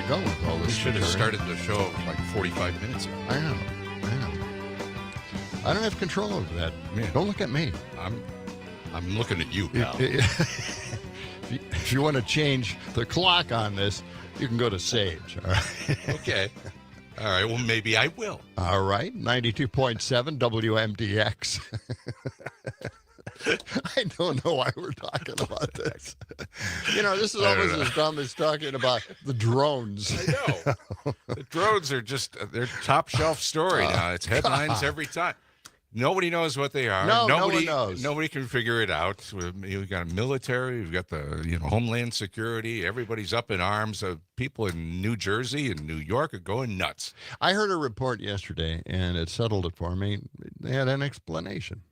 to go with all this. We should have started the show like 45 minutes ago. I know. I don't have control over that. Yeah. Don't look at me. I'm looking at you, pal. If you want to change the clock on this, you can go to Sage. All right. Okay. All right. Well, maybe I will. All right. 92.7 WMDX. I don't know why we're talking about this. This is almost as dumb as talking about the drones. I know. The drones are just, they're top shelf story now. It's headlines every time. Nobody knows what they are. No one knows. Nobody can figure it out. We've got military. We've got the Homeland Security. Everybody's up in arms. People in New Jersey and New York are going nuts. I heard a report yesterday, and it settled it for me. They had an explanation.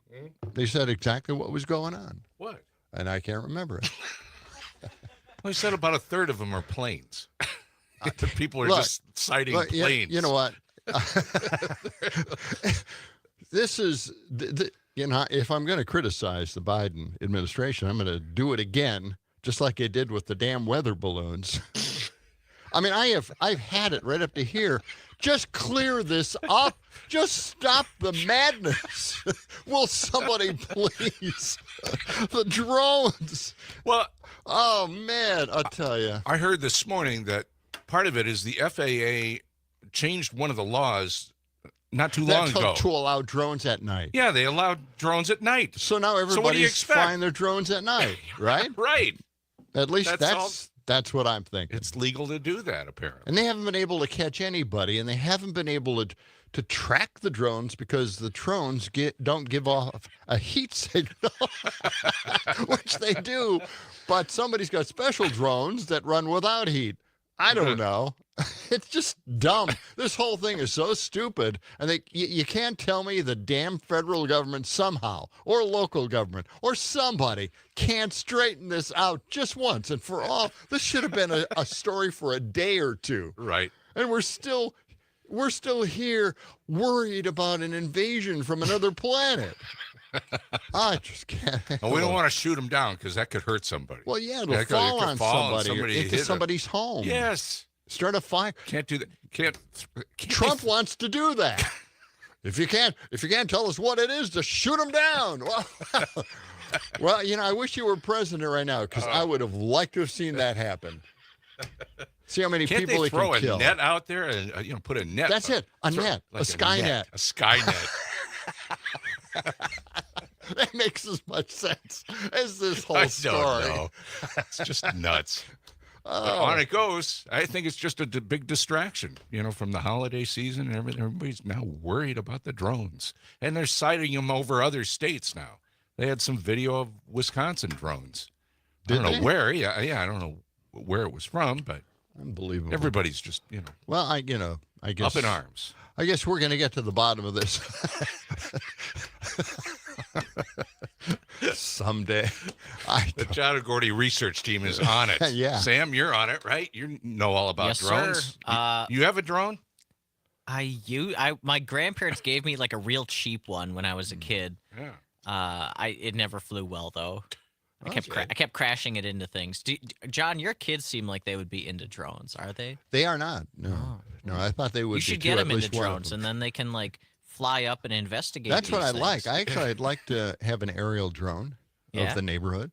They said exactly what was going on. What? And I can't remember it. Well, they said about a third of them are planes. The people are just citing planes. You know what? This is, if I'm going to criticize the Biden administration, I'm going to do it again, just like I did with the damn weather balloons. I mean, I've had it right up to here. Just clear this up. Just stop the madness. Will somebody please? The drones. Well, oh, man, I'll tell you. I heard this morning that part of it is the FAA changed one of the laws not too long ago. To allow drones at night. Yeah, they allowed drones at night. So now everybody's flying their drones at night, right? Right. At least that's what I'm thinking. It's legal to do that, apparently. And they haven't been able to catch anybody, and they haven't been able to track the drones because the drones don't give off a heat signal, which they do. But somebody's got special drones that run without heat. I don't know. It's just dumb. This whole thing is so stupid. And you can't tell me the damn federal government somehow, or local government, or somebody can't straighten this out just once and for all. This should have been a story for a day or two. Right. And we're still here worried about an invasion from another planet. I just can't. Well, we don't want to shoot them down because that could hurt somebody. Well, yeah, it'll fall on somebody or into somebody's home. Yes. Start a fire. Can't do that. Can't Trump wants to do that. If you can't tell us what it is, just shoot them down. Well, I wish you were president right now because I would have liked to have seen that happen. See how many people they can kill. Can't they throw a net out there and put a net? That's it. A net. Like a sky net. A sky net. That makes as much sense as this whole story. I don't know. It's just nuts. On it goes. I think it's just a big distraction, from the holiday season and everything. Everybody's now worried about the drones, and they're sighting them over other states now. They had some video of Wisconsin drones. I don't know where. Yeah, I don't know where it was from, but unbelievable. Everybody's just, Well, I guess up in arms. I guess we're going to get to the bottom of this someday. The John and Gordy research team is on it. Yeah. Sam, you're on it, right? You know all about drones. Sir. You have a drone? My grandparents gave me like a real cheap one when I was a kid. Yeah. It never flew well though. I kept crashing it into things. John, your kids seem like they would be into drones, are they? They are not. No, no. I thought they would. You should get them into drones, and then they can fly up and investigate. That's what I things. like. I'd like to have an aerial drone of the neighborhood,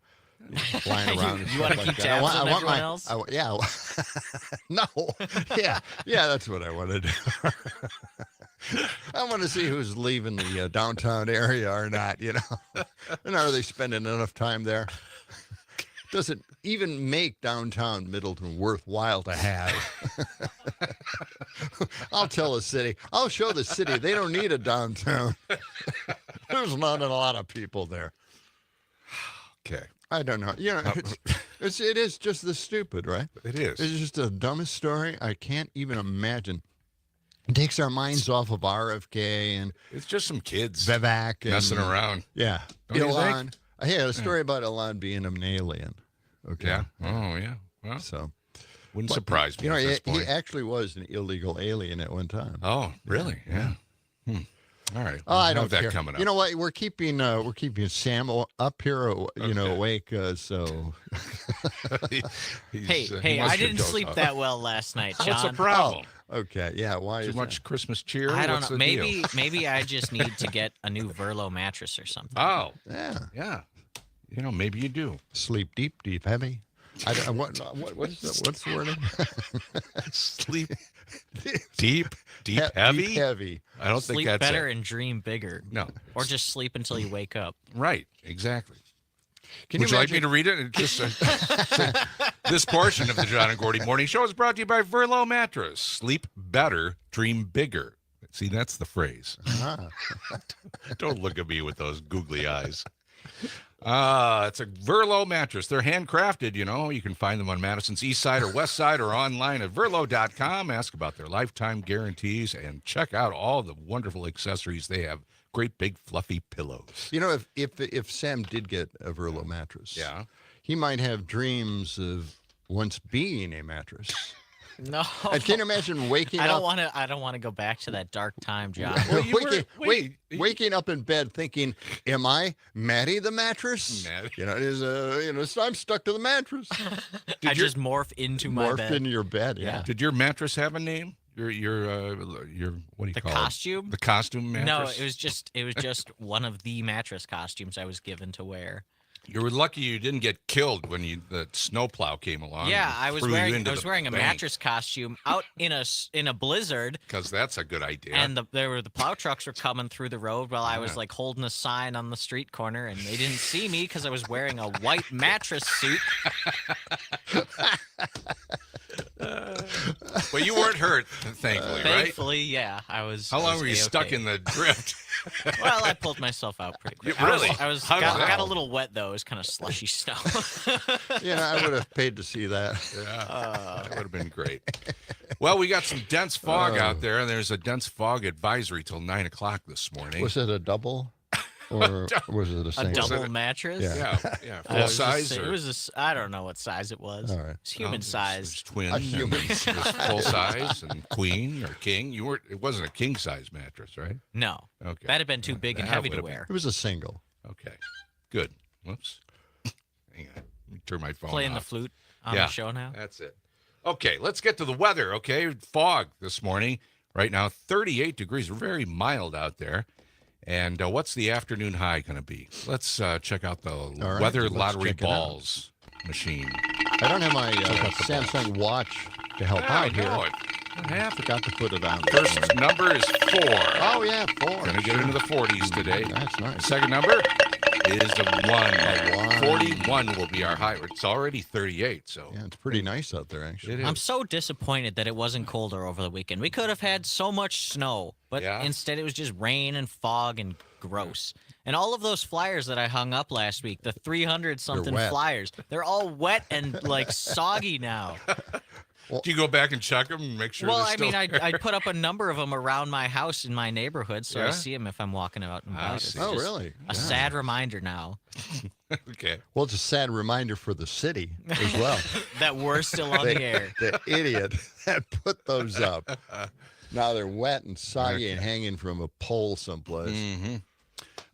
flying around. You want to keep tabs on everyone else? Yeah. No. Yeah. That's what I want to do. I want to see who's leaving the downtown area or not, And are they spending enough time there? Does it even make downtown Middleton worthwhile to have? I'll tell the city. I'll show the city they don't need a downtown. There's not a lot of people there. Okay. I don't know. It is just this stupid, right? It is. It's just the dumbest story. I can't even imagine. It takes our minds off of RFK and it's just some kids Vivek messing around. Yeah. Don't Elon. I had a story about Elon being an alien. Okay. Yeah. Oh, yeah. Well, wouldn't surprise me. He actually was an illegal alien at one time. Oh, really? Yeah. All right. Oh, I don't have care. That coming up. You know what? We're keeping Sam up here, awake. So Hey, I didn't sleep that well last night, John. What's the problem? Okay, yeah. Why Too is much that? Christmas cheer? I don't What's know. the deal? Maybe I just need to get a new Verlo mattress or something. Oh, Yeah. yeah. Maybe you do. Sleep deep, deep, heavy. What's the word? Sleep deep, heavy. Deep, heavy. I don't Sleep think that's better it. and dream bigger. No. Or just sleep until you wake up. Right. Exactly. Can Would you like me imagine- to read it? And just say, this portion of the John and Gordy Morning Show is brought to you by Verlo Mattress. Sleep better, dream bigger. See, that's the phrase. Don't look at me with those googly eyes. It's a Verlo mattress. They're handcrafted, you know. You can find them on Madison's east side or west side or online at verlo.com. Ask about their lifetime guarantees and check out all the wonderful accessories they have. Great big fluffy pillows. You know, if Sam did get a Verlo mattress, Yeah. he might have dreams of once being a mattress. No. And can you imagine waking I up? don't want to go back to that dark time, John. Well, you were- waking up in bed thinking, "Am I Maddie the mattress?" Maddie. You know, it is. I'm stuck to the mattress. I just morph into my Morphed bed. into your bed. Yeah. Did your mattress have a name? Your what do you The call costume? it? The costume mattress? No, it was just one of the mattress costumes I was given to wear. You were lucky you didn't get killed when the snowplow came along. Yeah, I was wearing a bank. mattress costume out in a blizzard, Because that's a good idea. and the plow trucks were coming through the road while I was like holding a sign on the street corner, and they didn't see me because I was wearing a white mattress suit. But you weren't hurt, thankfully, right? Thankfully, yeah, I was. How I long was were you A-okay. stuck in the drift? Well, I pulled myself out pretty quick. You- really? I was How got, did that- got a little wet though. It was kind of slushy snow. I would have paid to see that. Yeah, that would have been great. Well, we got some dense fog out there, and there's a dense fog advisory till 9 o'clock this morning. Was it a double, or was it a A single? double mattress. Yeah. Yeah, It full was size. It or- was I don't know what size it was. All right. It's human there's size. twin. A human and there's full size and queen or king. It wasn't a king size mattress, right? No, Okay. that'd have been too big and That heavy to would've been- wear. It was a single. Okay. Good. Whoops. Hang on. Let me turn my phone Playing the off. flute on Yeah. the show now. That's it. Okay, let's get to the weather, okay? Fog this morning. Right now, 38 degrees. Very mild out there. And what's the afternoon high going to be? Let's check out the right, weather let's lottery check it out. balls machine. I don't have my Samsung watch to help out here. What happened? Forgot to put it on. First number is 4. Oh yeah, 4. Going to get into the 40s today. That's nice. Second number is a 1. A 1. 41 will be our high. It's already 38, so Yeah, it's pretty nice out there actually. it is. I'm so disappointed that it wasn't colder over the weekend. We could have had so much snow, but Yeah. instead it was just rain and fog and gross. And all of those flyers that I hung up last week, the 300 something wet. flyers, they're all wet and like soggy now. Do you go back and check them and make sure Well, they're I still mean, there? I put up a number of them around my house in my neighborhood, so I Yeah? see them if I'm walking out and I about. It's see. Oh just really? A Yeah. sad reminder now Okay. Well, it's a sad reminder for the city as well. that we're still on the air. The idiot that put those up. Now they're wet and soggy and hanging from a pole someplace. Mm-hmm.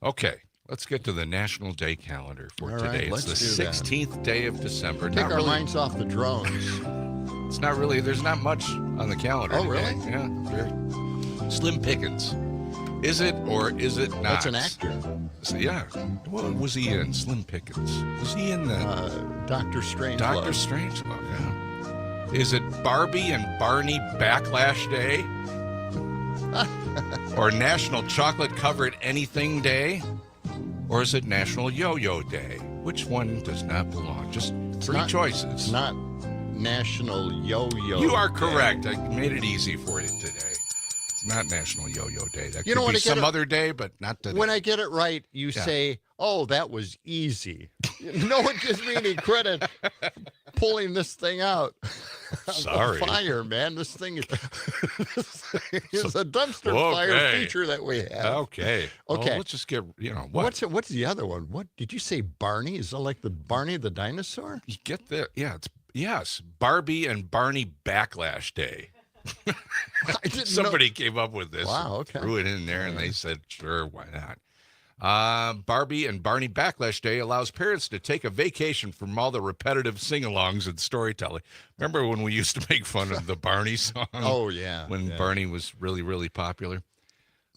Okay. Let's get to the National Day calendar for All today. right, It's the let's do that. 16th day of December. Take Not our really- minds off the drones. It's not really, there's not much on the calendar. Oh, today. really? Yeah. Very Slim Pickens. Is it or is it not? That's an actor. So, yeah. What was he in? Slim Pickens. Was he in the Doctor Strange. Doctor Strange? Oh, yeah. Is it Barbie and Barney Backlash Day? Or National Chocolate Covered Anything Day? Or is it National Yo-Yo Day? Which one does not belong? Just three not- choices. It's not National Yo-Yo. You are Day. correct. I made it easy for you today. It's not National Yo-Yo Day. That You could know, when be I get some it- other day, but not today. When I get it right, you Yeah. say, "Oh, that was easy." No one gives me any credit pulling this thing out. of the Sorry. fire, man. This thing is, is a dumpster fire Okay. feature that we have. Okay. Well, Okay. let's just get, what? What's the other one? What did you say? Barney? Is that like the Barney the dinosaur? You get the, yes, Barbie and Barney Backlash Day. I didn't Somebody came up with this. Wow, okay. Threw it in there and they said, sure, why not? Barbie and Barney Backlash Day allows parents to take a vacation from all the repetitive sing-alongs and storytelling. Remember when we used to make fun of the Barney song? Oh, yeah. When yeah. Barney was really, really popular.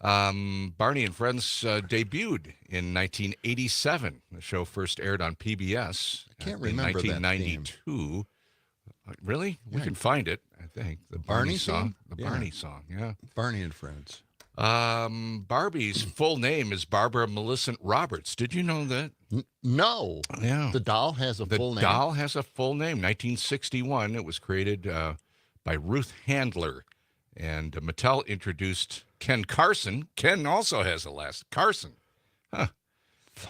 Barney and Friends debuted in 1987. The show first aired on PBS. I can't in remember that 1992. Really? We can find it, I think. The Barney song? theme? The Yeah. Barney song, yeah. Barney and Friends. Barbie's full name is Barbara Millicent Roberts. Did you know that? No. Yeah. The doll has a full name. The doll has a full name. 1961. It was created by Ruth Handler. And Mattel introduced Ken Carson. Ken also has a last Carson. Huh.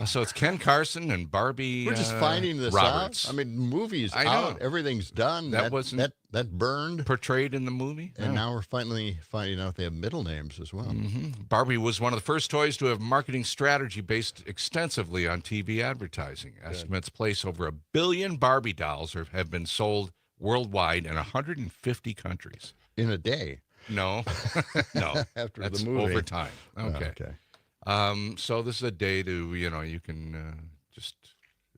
So it's Ken Carson and Barbie We're just finding this Roberts. out. I mean, the movie's I know. out. Everything's done. That wasn't that burned. portrayed in the movie. And now we're finally finding out they have middle names as well. Mm-hmm. Barbie was one of the first toys to have marketing strategy based extensively on TV advertising. Estimates place over 1 billion Barbie dolls have been sold worldwide in 150 countries. In a day. No, no. After That's the movie. over time. Okay. So this is a day to, you can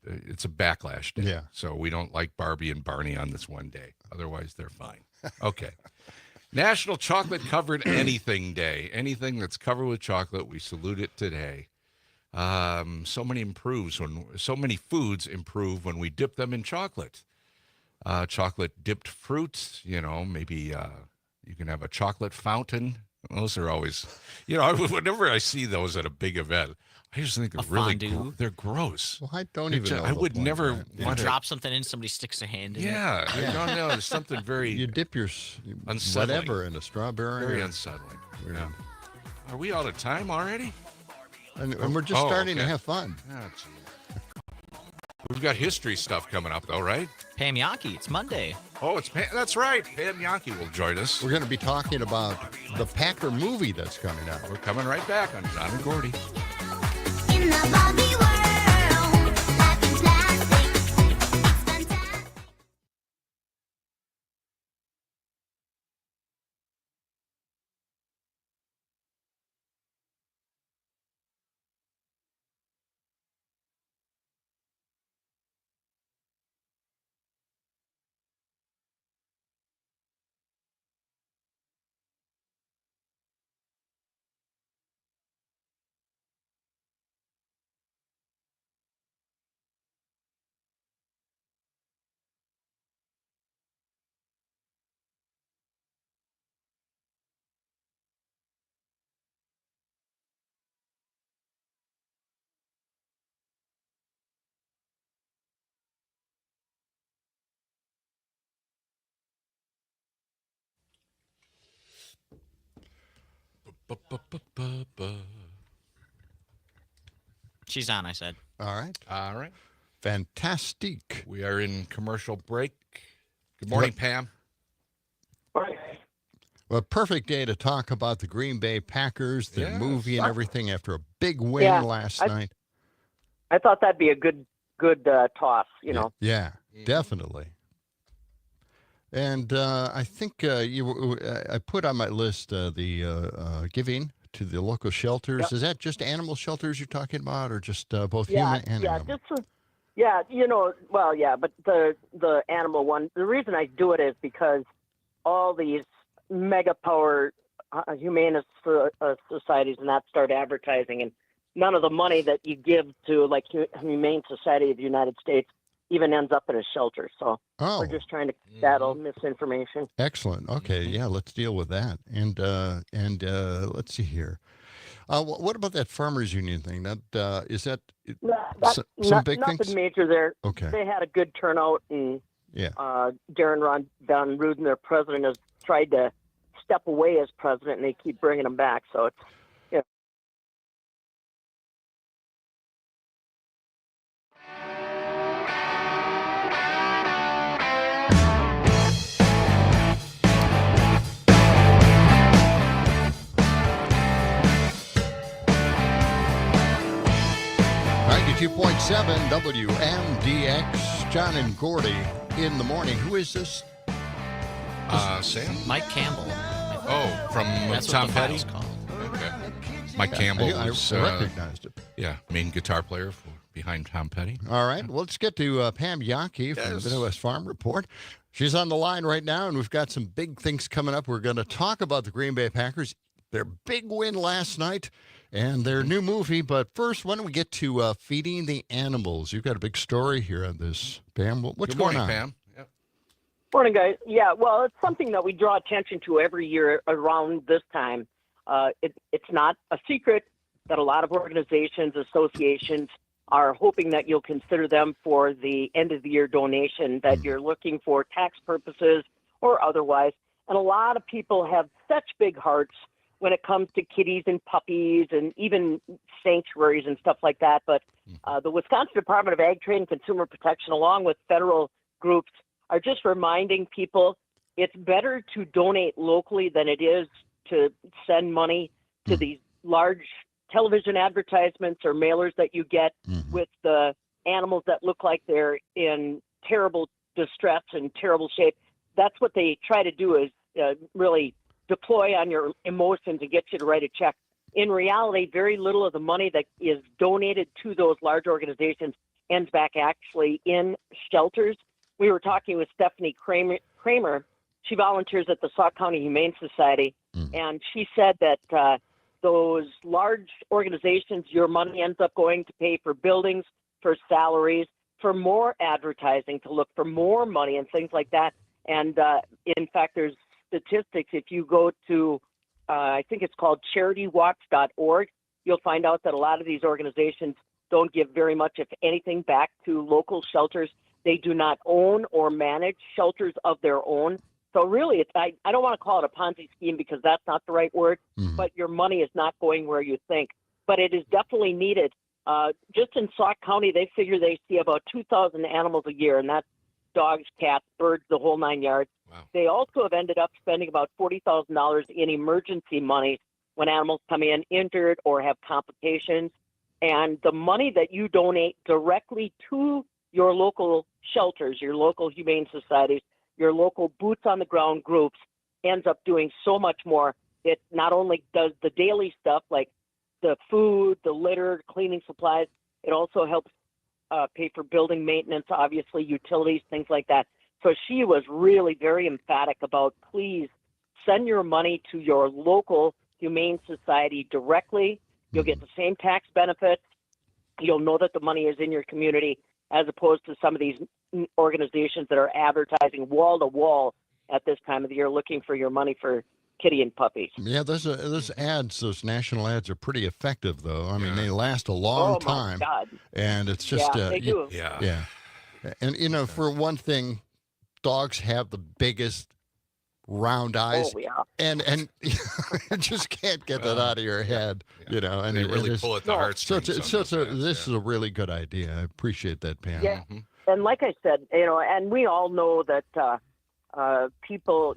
it's a backlash day. Yeah. So we don't like Barbie and Barney on this one day. Otherwise, they're fine. Okay. National Chocolate Covered Anything Day. Anything that's covered with chocolate, we salute it today. So many foods improve when we dip them in chocolate. Chocolate dipped fruits, maybe you can have a chocolate fountain. Those are always, whenever I see those at a big event, I just think they're really they're gross. Well, I don't even know. I would never You want to drop something in, somebody sticks a hand in it. Yeah, I don't know. There's something very You dip your unsettling. whatever in a strawberry. Very unsettling. Yeah. Are we out of time already? And we're just starting to okay. have fun. Oh, geez. We've got history stuff coming up, though, right? Pam Yankee, it's Monday. Oh, that's right. Pam Yankee will join us. We're going to be talking about the Packer movie that's coming out. We're coming right back on John and Gordy. In the Barbie world, life in plastic, it's fantastic. She's on, I said. All right. All right. Fantastic. We are in commercial break. Good morning, Pam. Well, perfect day to talk about the Green Bay Packers, their movie and everything after a big win last night. I thought that'd be a good toss, Yeah, definitely. And I think I put on my list the giving to the local shelters. Yep. Is that just animal shelters you're talking about, or just both Yeah, human and animal? But the animal one. The reason I do it is because all these mega power humanist societies and that start advertising, and none of the money that you give to like Humane Society of the United States even ends up in a shelter. So we're just trying to battle misinformation. Excellent. Okay, yeah, let's deal with that. And let's see here. What about that farmers union thing? That is that some big nothing things? major there. Okay. They had a good turnout, and Yeah. Darren Von Ruden, their president, has tried to step away as president, and they keep bringing him back. So it's .7 WMDX, John and Gordy in the morning. Who is this? Sam? Mike Campbell. Oh, from That's Tom what the Petty? file's called. Okay. Mike Campbell I was recognized it. main guitar player behind Tom Petty. All right, well, let's get to Pam Yankee from the Midwest Farm Report. She's on the line right now, and we've got some big things coming up. We're going to talk about the Green Bay Packers, their big win last night, and their new movie. But first, why don't we get to feeding the animals? You've got a big story here on this, Pam. What's Good going morning, on? Pam. Yep. Morning, guys. Yeah, well, it's something that we draw attention to every year around this time. It's not a secret that a lot of organizations, associations are hoping that you'll consider them for the end of the year donation that you're looking for tax purposes or otherwise. And a lot of people have such big hearts when it comes to kitties and puppies and even sanctuaries and stuff like that. But the Wisconsin Department of Ag, Trade, and Consumer Protection, along with federal groups, are just reminding people it's better to donate locally than it is to send money to these large television advertisements or mailers that you get with the animals that look like they're in terrible distress and terrible shape. That's what they try to do, is really deploy on your emotions and get you to write a check. In reality, very little of the money that is donated to those large organizations ends back actually in shelters. We were talking with Stephanie Kramer. She volunteers at the Sauk County Humane Society, and she said that those large organizations, your money ends up going to pay for buildings, for salaries, for more advertising, to look for more money and things like that. And in fact, there's statistics. If you go to, I think it's called CharityWatch.org, you'll find out that a lot of these organizations don't give very much, if anything, back to local shelters. They do not own or manage shelters of their own. So really, I don't want to call it a Ponzi scheme because that's not the right word, but your money is not going where you think. But it is definitely needed. Just in Sauk County, they figure they see about 2,000 animals a year, and that's dogs, cats, birds, the whole 9 yards. Wow. They also have ended up spending about $40,000 in emergency money when animals come in injured or have complications. And the money that you donate directly to your local shelters, your local humane societies, your local boots on the ground groups ends up doing so much more. It not only does the daily stuff like the food, the litter, cleaning supplies, it also helps pay for building maintenance, obviously utilities, things like that. So she was really very emphatic about, please send your money to your local humane society directly. You'll get the same tax benefits. You'll know that the money is in your community, as opposed to some of these organizations that are advertising wall to wall at this time of the year looking for your money for kitty and puppies. Yeah, those ads, those national ads are pretty effective, though. I mean, they last a long time. Oh, my God. And it's just... Yeah, they do. Yeah. And, for one thing, dogs have the biggest round eyes. Oh, yeah. And you just can't get that out of your head, And They really it's- pull at the No. heartstrings. this is a really good idea. I appreciate that, Pam. Yeah. And like I said, and we all know that people,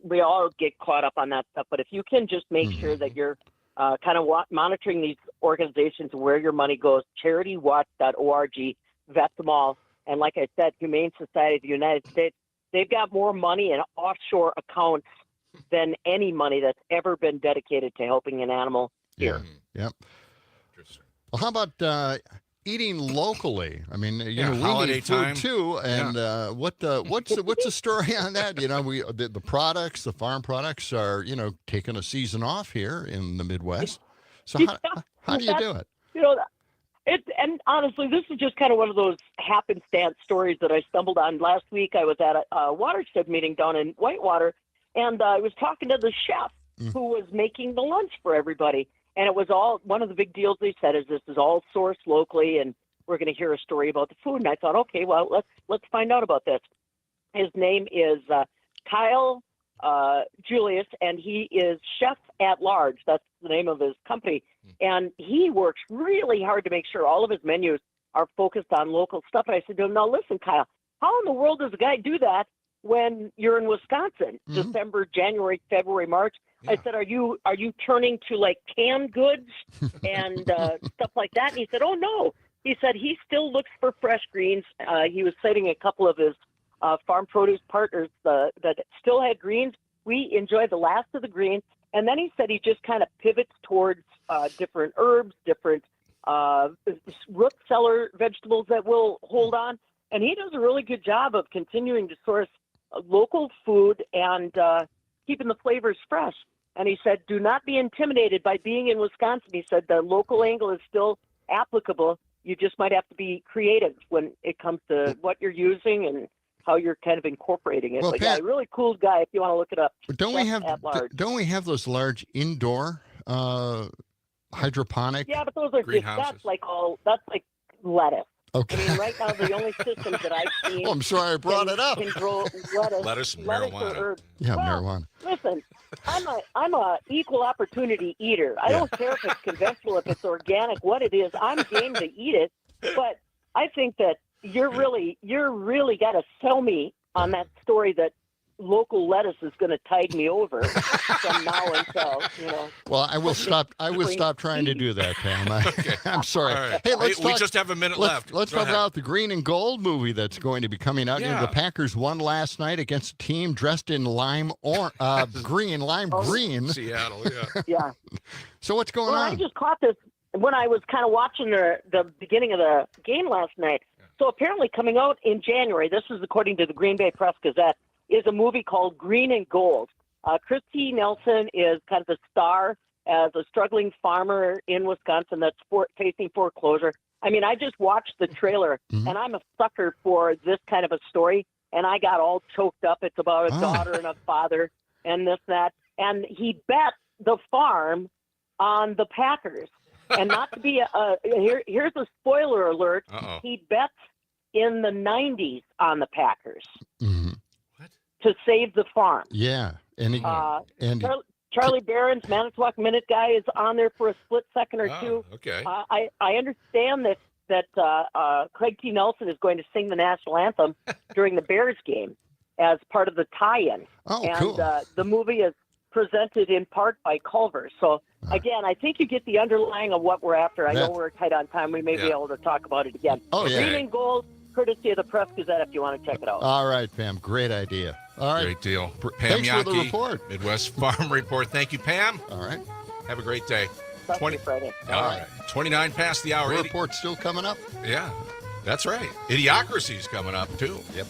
we all get caught up on that stuff. But if you can just make sure that you're kind of monitoring these organizations, where your money goes, CharityWatch.org, vet them all. And like I said, Humane Society of the United States, they've got more money in offshore accounts than any money that's ever been dedicated to helping an animal here. Yep. Interesting. Well, how about eating locally? I mean, we holiday need food time. too. And what's the story on that? The products, the farm products are taking a season off here in the Midwest. So how do you do it? And honestly, this is just kind of one of those happenstance stories that I stumbled on. Last week, I was at a watershed meeting down in Whitewater, and I was talking to the chef who was making the lunch for everybody. And it was all, one of the big deals they said is this is all sourced locally, and we're going to hear a story about the food. And I thought, okay, well, let's find out about this. His name is Kyle Julius, and he is Chef at Large. That's the name of his company. And he works really hard to make sure all of his menus are focused on local stuff. And I said to him, now listen, Kyle, how in the world does a guy do that when you're in Wisconsin, December, January, February, March? Yeah. I said, are you turning to like canned goods and stuff like that? And he said, oh, no. He said he still looks for fresh greens. He was citing a couple of his farm produce partners that still had greens. We enjoy the last of the greens. And then he said he just kind of pivots towards different herbs, different root cellar vegetables that will hold on. And he does a really good job of continuing to source local food and keeping the flavors fresh. And he said, do not be intimidated by being in Wisconsin. He said the local angle is still applicable. You just might have to be creative when it comes to what you're using and how you're kind of incorporating it. Well, But Pat, yeah, really cool guy if you want to look it up. Don't we have those large indoor hydroponic? Yeah, but those are greenhouses? That's like lettuce. Okay. I mean, right now the only systems that I've seen Oh, I'm sorry I brought it up. can grow Lettuce and or marijuana. herbs. Yeah, Well, marijuana. Listen, I'm a equal opportunity eater. I don't care if it's conventional, if it's organic, what it is. I'm game to eat it. But I think that you're really got to sell me on that story that local lettuce is going to tide me over from now until, Well, I will stop. I will stop trying to do that, Pam. I'm sorry. All right. Hey, let's We talk. just have a minute left. Let's Go talk ahead. about the green and gold movie that's going to be coming out. You know, Yeah. the Packers won last night against a team dressed in lime green. Seattle, yeah. Yeah. So what's going Well, on? I just caught this when I was kind of watching the beginning of the game last night. So apparently coming out in January, this is according to the Green Bay Press-Gazette, is a movie called Green and Gold. Christy Nelson is kind of the star as a struggling farmer in Wisconsin that's facing foreclosure. I mean, I just watched the trailer, and I'm a sucker for this kind of a story, and I got all choked up. It's about a daughter and a father and this, that. And he bet the farm on the Packers. And not to be here's a spoiler alert. Uh-oh. He bets in the 90s on the Packers Mhm. to save the farm. Yeah, and Charlie Barron's Manitowoc Minute guy is on there for a split second or two. Okay. I understand that Craig T. Nelson is going to sing the national anthem during the Bears game as part of the tie-in. Oh, and cool. The movie is presented in part by Culver. So again, I think you get the underlying of what we're after. I know we're tight on time. We may be able to talk about it again. Oh, yeah. Green and Gold, courtesy of the Press-Gazette, if you want to check it out. All right, Pam. Great idea. All right. Great deal. Pam Thanks for the Yockey, report. Midwest Farm Report. Thank you, Pam. All right. Have a great day. Talk to you Friday. All right. 29 past the hour. The report's still coming up. Yeah, that's right. Idiocracy's coming up, too. Yep.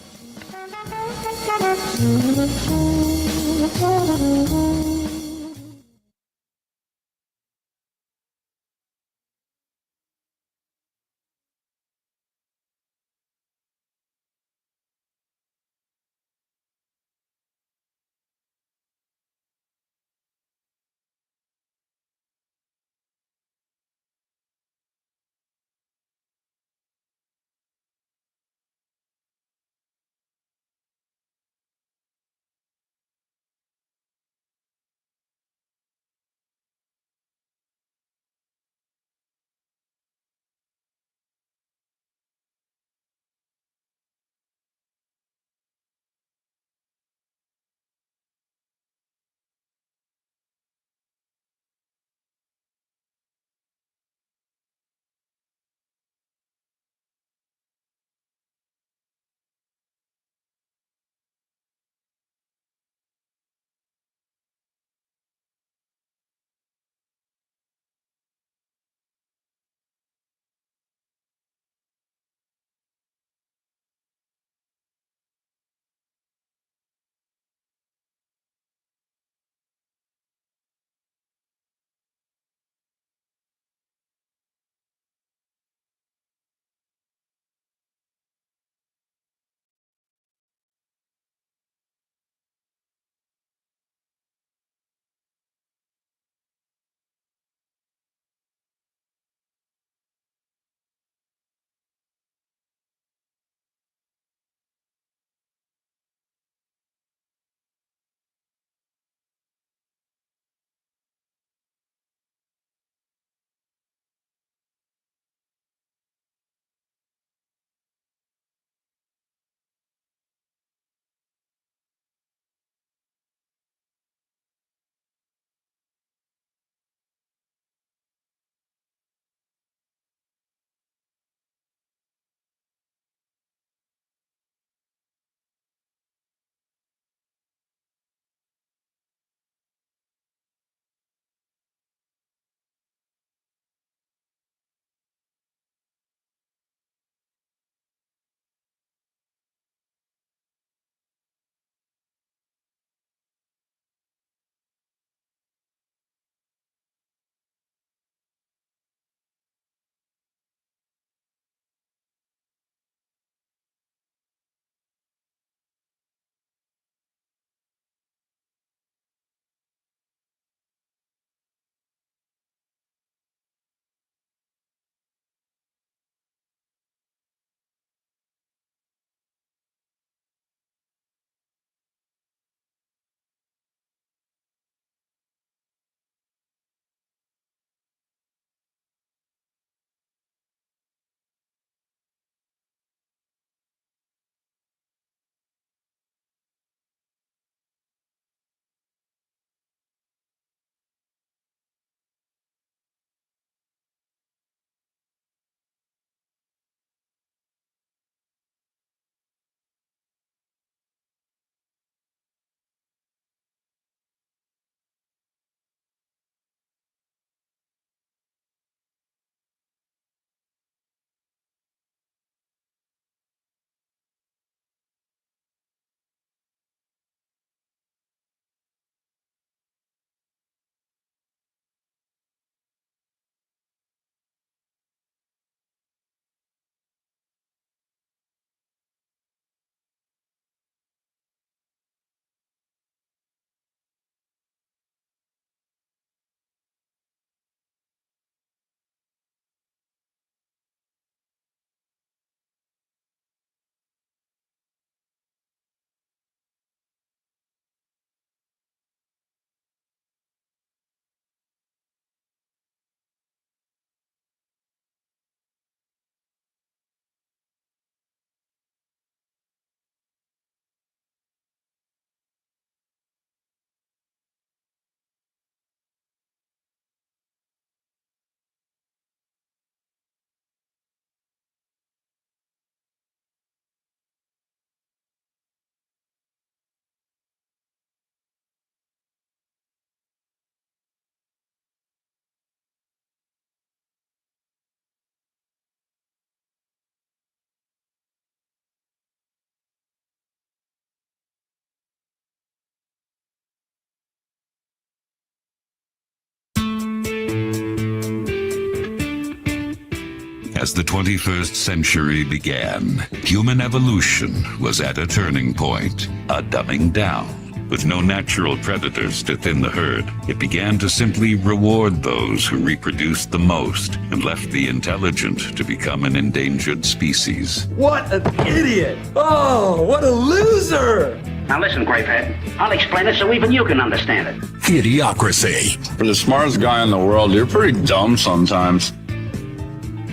As the 21st century began, human evolution was at a turning point, a dumbing down. With no natural predators to thin the herd, it began to simply reward those who reproduced the most and left the intelligent to become an endangered species. What an idiot! Oh, what a loser! Now listen, Grapehead. I'll explain it so even you can understand it. Idiocracy. For the smartest guy in the world, you're pretty dumb sometimes.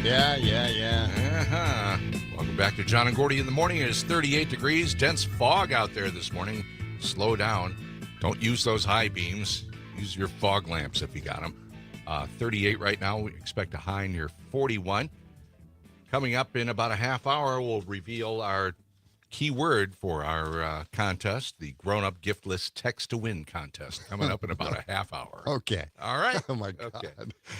Yeah. Uh-huh. Welcome back to John and Gordy in the morning. It is 38 degrees, dense fog out there this morning. Slow down. Don't use those high beams. Use your fog lamps if you got them. 38 right now. We expect a high near 41. Coming up in about a half hour, we'll reveal our key word for our contest, the grown-up giftless text-to-win contest, coming up in about a half hour. Okay. All right? Oh, my God. Okay.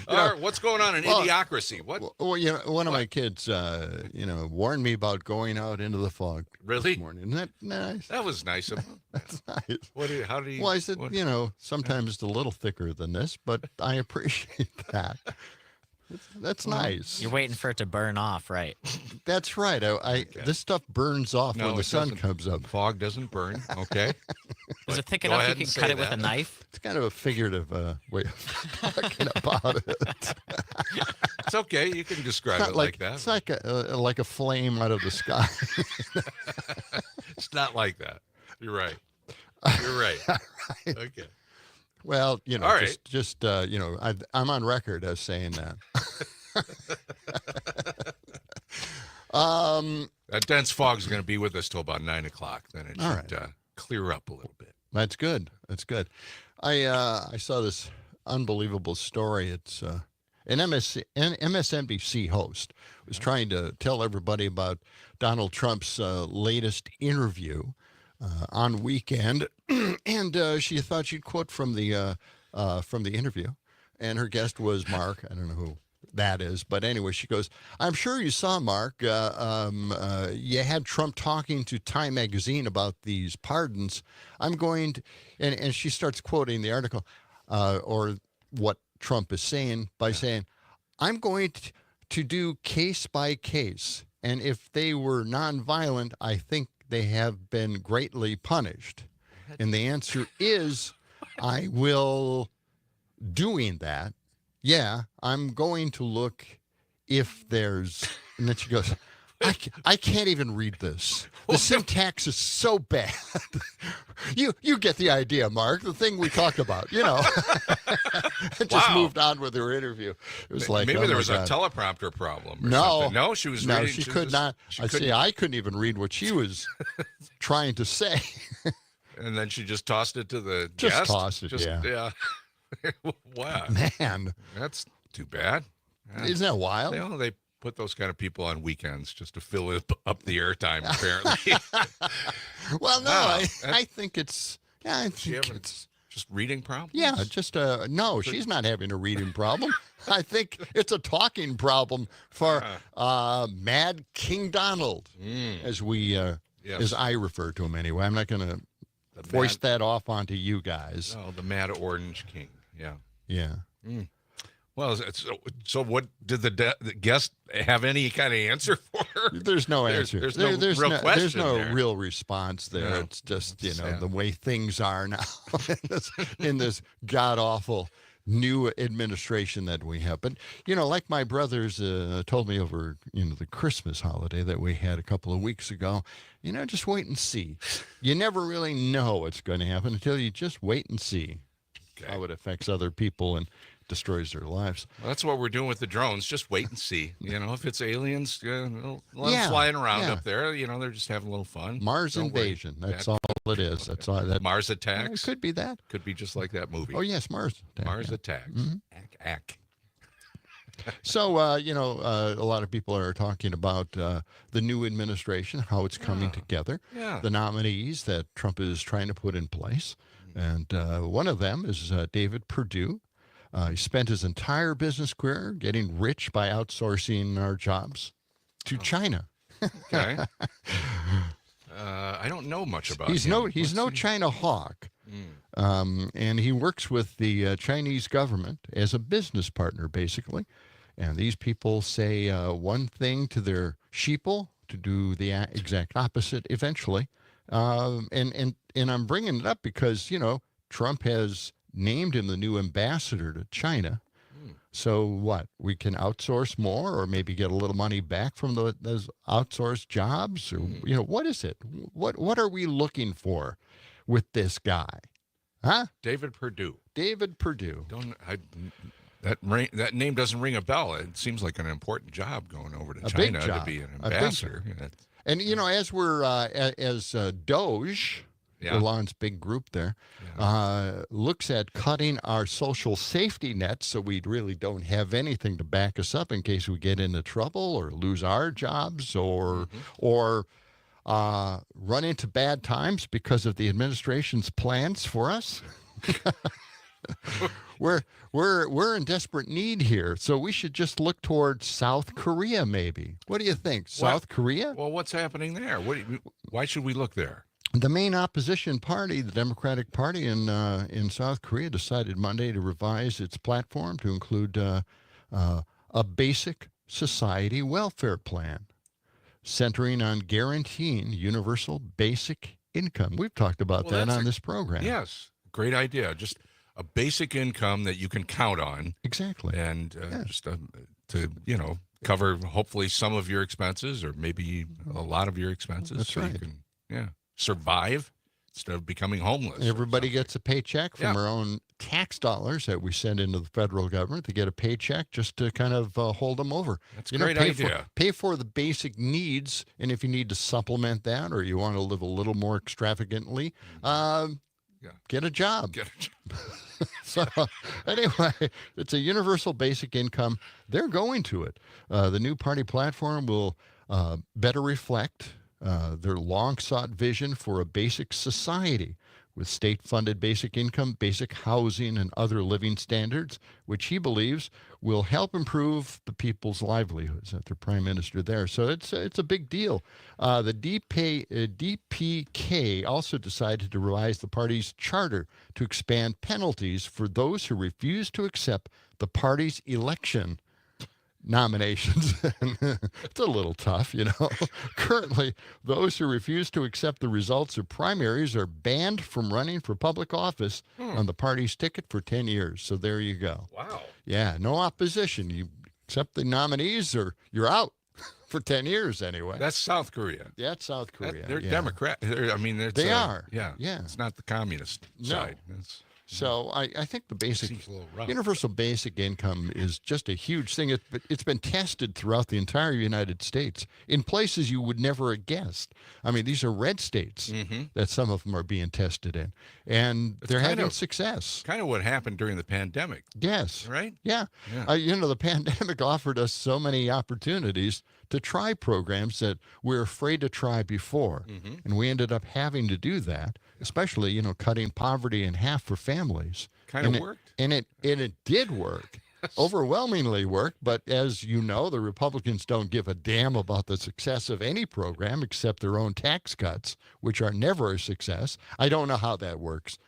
All right, what's going on in Idiocracy? What? Well, one of my kids, warned me about going out into the fog Really? this morning. Isn't that nice? That was nice of him. That's nice. How do you? Well, I said, what- sometimes it's a little thicker than this, but I appreciate that. That's nice. You're waiting for it to burn off, right? That's right. This stuff burns off when the it sun doesn't. comes up. Fog doesn't burn. Okay. Is it thick Go enough ahead you and can cut say it with a that. knife? It's kind of a figurative way of talking about it. It's okay. You can describe It's it not like that. It's like a flame out of the sky. It's not like that. You're right. You're right. Okay. Well, All right. I'm on record as saying that. That dense fog is going to be with us till about 9 o'clock. Then it All should clear up a little bit. That's good. That's good. I saw this unbelievable story. It's an MSNBC host was trying to tell everybody about Donald Trump's latest interview on Weekend, and she thought she'd quote from the interview, and her guest was Mark. I don't know who that is, but anyway, she goes, "I'm sure you saw, Mark. You had Trump talking to Time Magazine about these pardons. I'm going to," and she starts quoting the article, or what Trump is saying by saying, "I'm going to do case by case, and if they were nonviolent, I think they have been greatly punished." And the answer is, I will doing that. Yeah, I'm going to look if there's, and then she goes, I can't even read this. The syntax is so bad. You get the idea, Mark, the thing we talked about, and just moved on with her interview. It was like, maybe oh there my was God. a teleprompter problem or No. something. No, she was No, reading. she could not. I couldn't even read what she was trying to say. And then she just tossed it to the Just guest? tossed it, yeah. Wow. Man, That's too bad. Yeah. isn't that wild? They put those kind of people on weekends just to fill up the airtime, apparently. Well, no, Wow, I think it's, I She think having it's, just reading problems? yeah, just, no, she's not having a reading problem. I think it's a talking problem for Mad King Donald, as we, Yes. as I refer to him anyway. I'm not going to voice that off onto you guys. Oh, the Mad Orange King. Yeah. Yeah. Well, so what did the guest have any kind of answer for her? There's no There's- answer. there's no real there's question no there. real response there. No, It's just, it's sad. the way things are now in this god awful new administration that we have. But, like my brothers told me over, the Christmas holiday that we had a couple of weeks ago, just wait and see. You never really know what's going to happen until you just wait and see how it affects other people and destroys their lives. Well, that's what we're doing with the drones. Just wait and see. If it's aliens, let them Yeah, flying around yeah. up there. They're just having a little fun. Mars Don't worry. invasion. That's That- all it is. That's all that. Mars It attacks. could be that. Could be just like that movie. Oh, yes, Mars. Mars Yeah. attacks. Mhm. Ack. So, a lot of people are talking about the new administration, how it's coming together, Yeah. the nominees that Trump is trying to put in place. And one of them is David Perdue. He spent his entire business career getting rich by outsourcing our jobs to China. Okay. I don't know much about He's him. no Let's see. China hawk. And he works with the Chinese government as a business partner, basically. And these people say one thing to their sheeple to do the exact opposite eventually. And I'm bringing it up because, Trump has named him the new ambassador to China. So what? We can outsource more, or maybe get a little money back from those outsourced jobs, or what is it? What are we looking for with this guy? Huh? David Perdue. David Perdue. That name doesn't ring a bell. It seems like an important job going over to China to be an ambassador. And as we're as Doge, Elon's big group there, looks at cutting our social safety nets, so we really don't have anything to back us up in case we get into trouble or lose our jobs or run into bad times because of the administration's plans for us. We're in desperate need here, so we should just look towards South Korea, maybe. What do you think? South Korea? Well, what's happening there? Why should we look there? The main opposition party, the Democratic Party in South Korea, decided Monday to revise its platform to include a basic society welfare plan centering on guaranteeing universal basic income. We've talked about that on this program. Yes, great idea. Just a basic income that you can count on. Exactly. And just to cover hopefully some of your expenses, or maybe a lot of your expenses. That's right. You can survive instead of becoming homeless. Everybody gets a paycheck from our own tax dollars that we send into the federal government. To get a paycheck just to kind of hold them over. That's a great idea. Pay for the basic needs, and if you need to supplement that, or you want to live a little more extravagantly, get a job. So anyway, it's a universal basic income. They're going to it. The new party platform will better reflect their long-sought vision for a basic society with state-funded basic income, basic housing, and other living standards, which he believes will help improve the people's livelihoods. That's their prime minister there. So it's a big deal. The DPK also decided to revise the party's charter to expand penalties for those who refuse to accept the party's election nominations. It's a little tough, Currently, those who refuse to accept the results of primaries are banned from running for public office on the party's ticket for 10 years. So there you go. Wow. Yeah, no opposition. You accept the nominees or you're out for 10 years anyway. That's South Korea. Yeah, it's South Korea. They're Democrat. They are. Yeah. Yeah. It's not the communist side. So I think the basic universal basic income is just a huge thing. It's been tested throughout the entire United States in places you would never have guessed. I mean, these are red states that some of them are being tested in, and they're having success. Kind of what happened during the pandemic. Yes. Right? Yeah. The pandemic offered us so many opportunities to try programs that we're afraid to try before. And we ended up having to do that, especially, cutting poverty in half for families. Kind of worked. And it did work. Overwhelmingly worked, but as you know, the Republicans don't give a damn about the success of any program except their own tax cuts, which are never a success. I don't know how that works.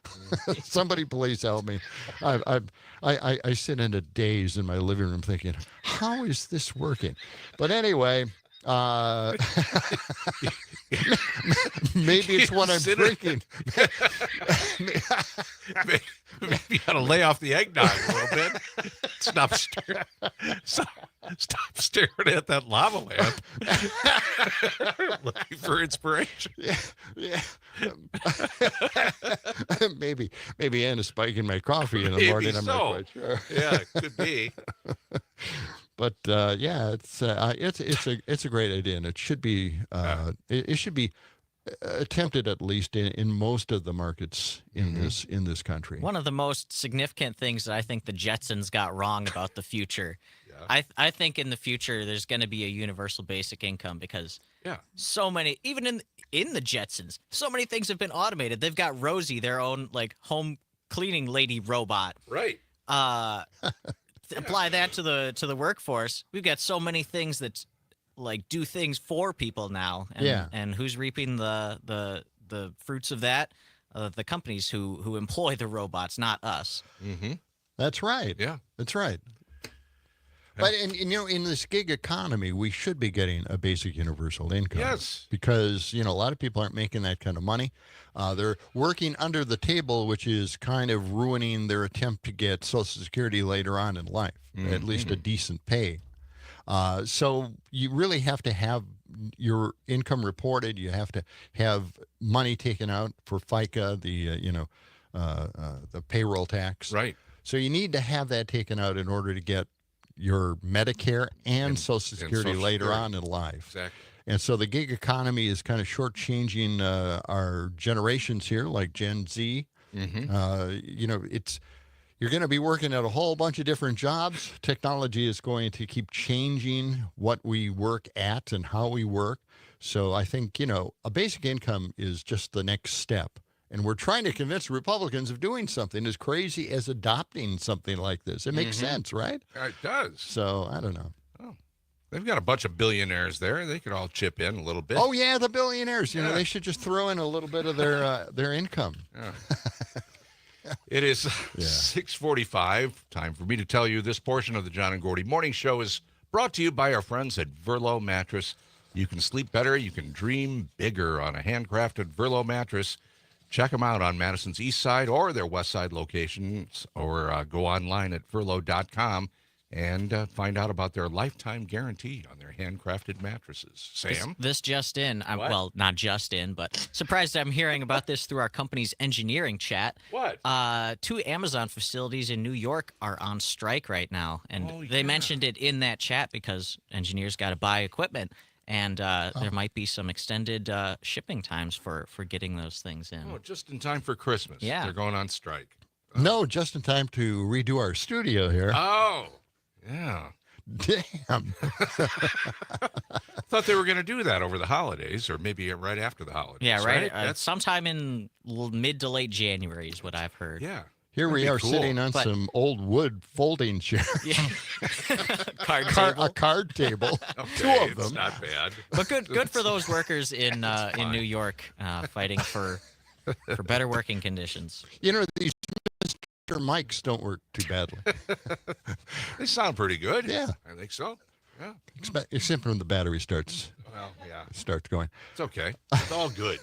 Somebody please help me. I sit in a daze in my living room thinking, how is this working? But anyway, maybe it's what I'm drinking. Maybe you got to lay off the eggnog a little bit. Stop staring at that lava lamp. Looking for inspiration. Yeah. maybe Anna's spiking my coffee in the morning. I'm not quite sure. Yeah, it could be. But it's a great idea, and it should be it should be attempted at least in most of the markets in this country. One of the most significant things that I think the Jetsons got wrong about the future. I think in the future there's going to be a universal basic income because so many, even in the Jetsons, so many things have been automated. They've got Rosie, their own home cleaning lady robot. Right. Apply that to the workforce. We've got so many things that do things for people now. And who's reaping the fruits of that? The companies who employ the robots, not us. That's right. Yeah. That's right. But in this gig economy, we should be getting a basic universal income. Yes. Because a lot of people aren't making that kind of money. They're working under the table, which is kind of ruining their attempt to get Social Security later on in life, at least a decent pay. So you really have to have your income reported. You have to have money taken out for FICA, the payroll tax. Right. So you need to have that taken out in order to get your Medicare and Social Security later on in life. Exactly. And so the gig economy is kind of shortchanging our generations here, like Gen Z. You're going to be working at a whole bunch of different jobs. Technology is going to keep changing what we work at and how we work. So I think, a basic income is just the next step. And we're trying to convince Republicans of doing something as crazy as adopting something like this. It makes sense, right? It does. So I don't know. Oh, they've got a bunch of billionaires there. They could all chip in a little bit. Oh, yeah, the billionaires. They should just throw in a little bit of their income. Yeah. It is 6:45. Time for me to tell you this portion of the John and Gordy Morning Show is brought to you by our friends at Verlo Mattress. You can sleep better. You can dream bigger on a handcrafted Verlo mattress. Check them out on Madison's east side or their west side locations, or go online at verlo.com and find out about their lifetime guarantee on their handcrafted mattresses. Sam? This just in. Well, not just in, but surprised I'm hearing about this through our company's engineering chat. What? 2 Amazon facilities in New York are on strike right now. And they mentioned it in that chat because engineers got to buy equipment. And there might be some extended shipping times for getting those things in. Oh, just in time for Christmas. Yeah. They're going on strike. No, just in time to redo our studio here. Oh, yeah. Damn. Thought they were going to do that over the holidays, or maybe right after the holidays. Yeah, right. That's sometime in mid to late January is what I've heard. yeah. Here we That'd are be cool. sitting on But- some old wood folding chairs. Yeah. Card A table. card table. Okay, Two of it's them. not bad. But good for those workers in New York fighting for better working conditions. These Mr. Mics don't work too badly. They sound pretty good. Yeah. I think so. Yeah. Except when the battery starts Well, yeah. going. It's okay. It's all good.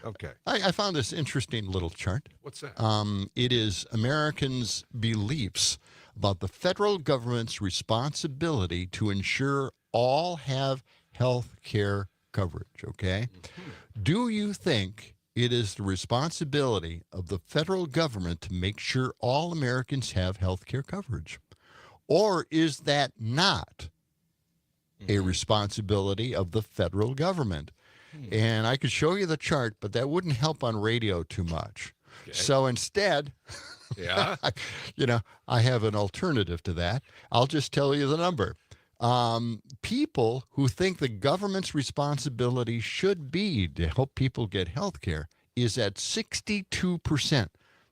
Okay. I found this interesting little chart. What's that? It is Americans' beliefs about the federal government's responsibility to ensure all have health care coverage, okay? Do you think it is the responsibility of the federal government to make sure all Americans have health care coverage? Or is that not a responsibility of the federal government? And I could show you the chart, but that wouldn't help on radio too much. Okay. So instead, Yeah. I have an alternative to that. I'll just tell you the number. People who think the government's responsibility should be to help people get health care is at 62%.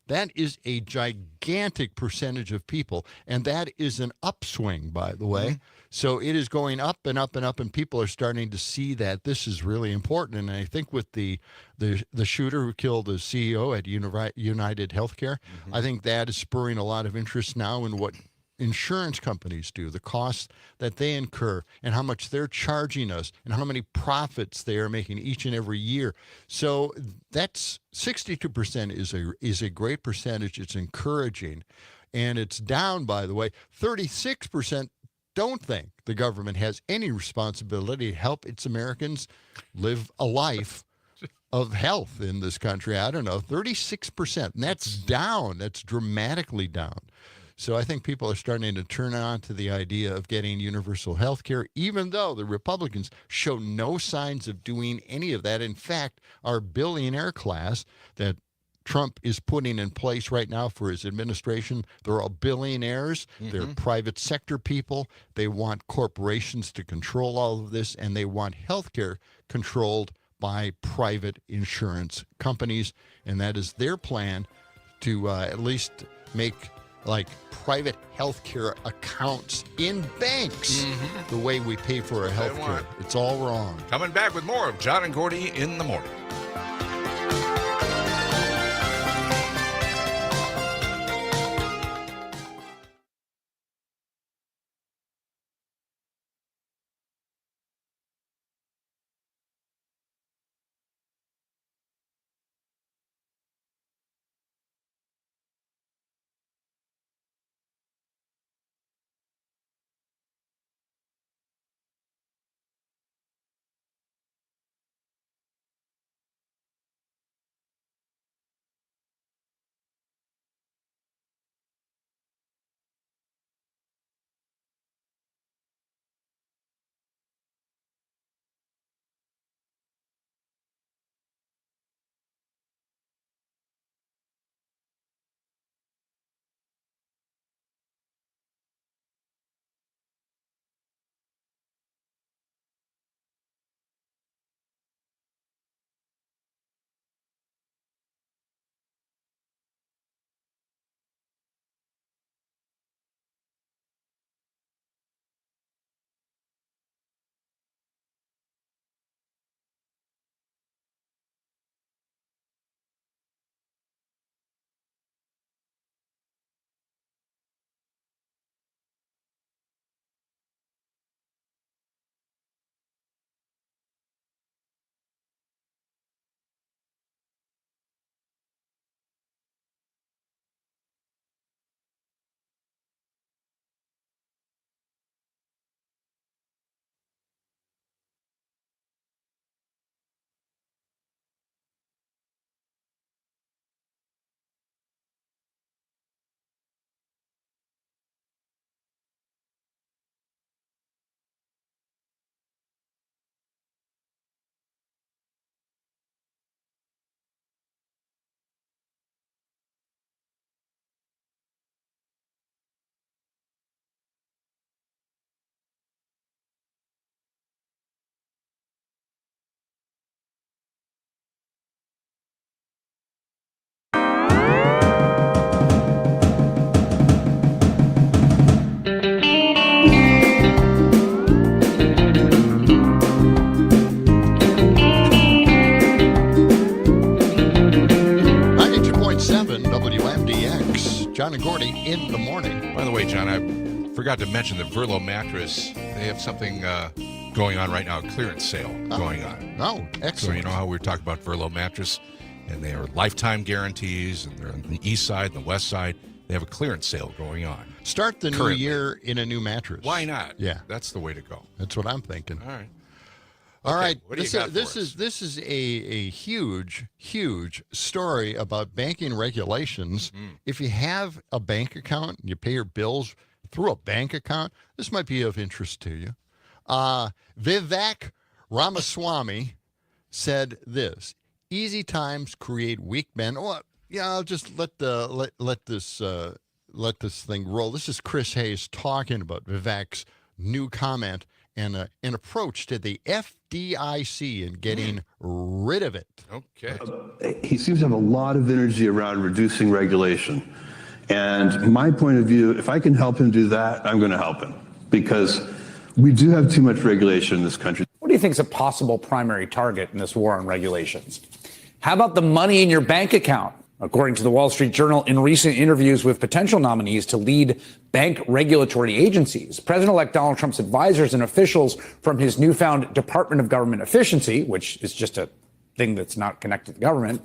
That is a gigantic percentage of people, and that is an upswing, by the way. So it is going up and up and up, and people are starting to see that this is really important. And I think with the shooter who killed the CEO at United Healthcare, I think that is spurring a lot of interest now in what insurance companies do, the costs that they incur, and how much they're charging us, and how many profits they are making each and every year. So that's 62% is a great percentage. It's encouraging, and it's down, by the way. 36% don't think the government has any responsibility to help its Americans live a life of health in this country. I don't know, 36%, and that's down. That's dramatically down. So I think people are starting to turn on to the idea of getting universal health care, even though the Republicans show no signs of doing any of that. In fact, our billionaire class that Trump is putting in place right now for his administration, they're all billionaires. They're private sector people. They want corporations to control all of this, and they want health care controlled by private insurance companies. And that is their plan to at least make private healthcare accounts in banks the way we pay for our healthcare. It's all wrong. Coming back with more of John and Gordy in the morning. John and Gordy in the morning. By the way, John, I forgot to mention the Verlo mattress. They have something going on right now, a clearance sale going on. Oh, excellent. So you know how we were talking about Verlo mattress, and they are lifetime guarantees, and they're on the east side and the west side. They have a clearance sale going on. Start the Currently. new year in a new mattress. Why not? Yeah. That's the way to go. That's what I'm thinking. All right. All Okay, right. what do you This, got this for is us? this is a huge story about banking regulations. If you have a bank account and you pay your bills through a bank account, this might be of interest to you. Vivek Ramaswamy said this: "Easy times create weak men." Oh, yeah, I'll just let this thing roll. This is Chris Hayes talking about Vivek's new comment and an approach to the FDIC and getting rid of it. Okay. He seems to have a lot of energy around reducing regulation. And my point of view, if I can help him do that, I'm going to help him, because we do have too much regulation in this country. What do you think is a possible primary target in this war on regulations? How about the money in your bank account? According to the Wall Street Journal, in recent interviews with potential nominees to lead bank regulatory agencies, President-elect Donald Trump's advisors and officials from his newfound Department of Government Efficiency, which is just a thing that's not connected to the government,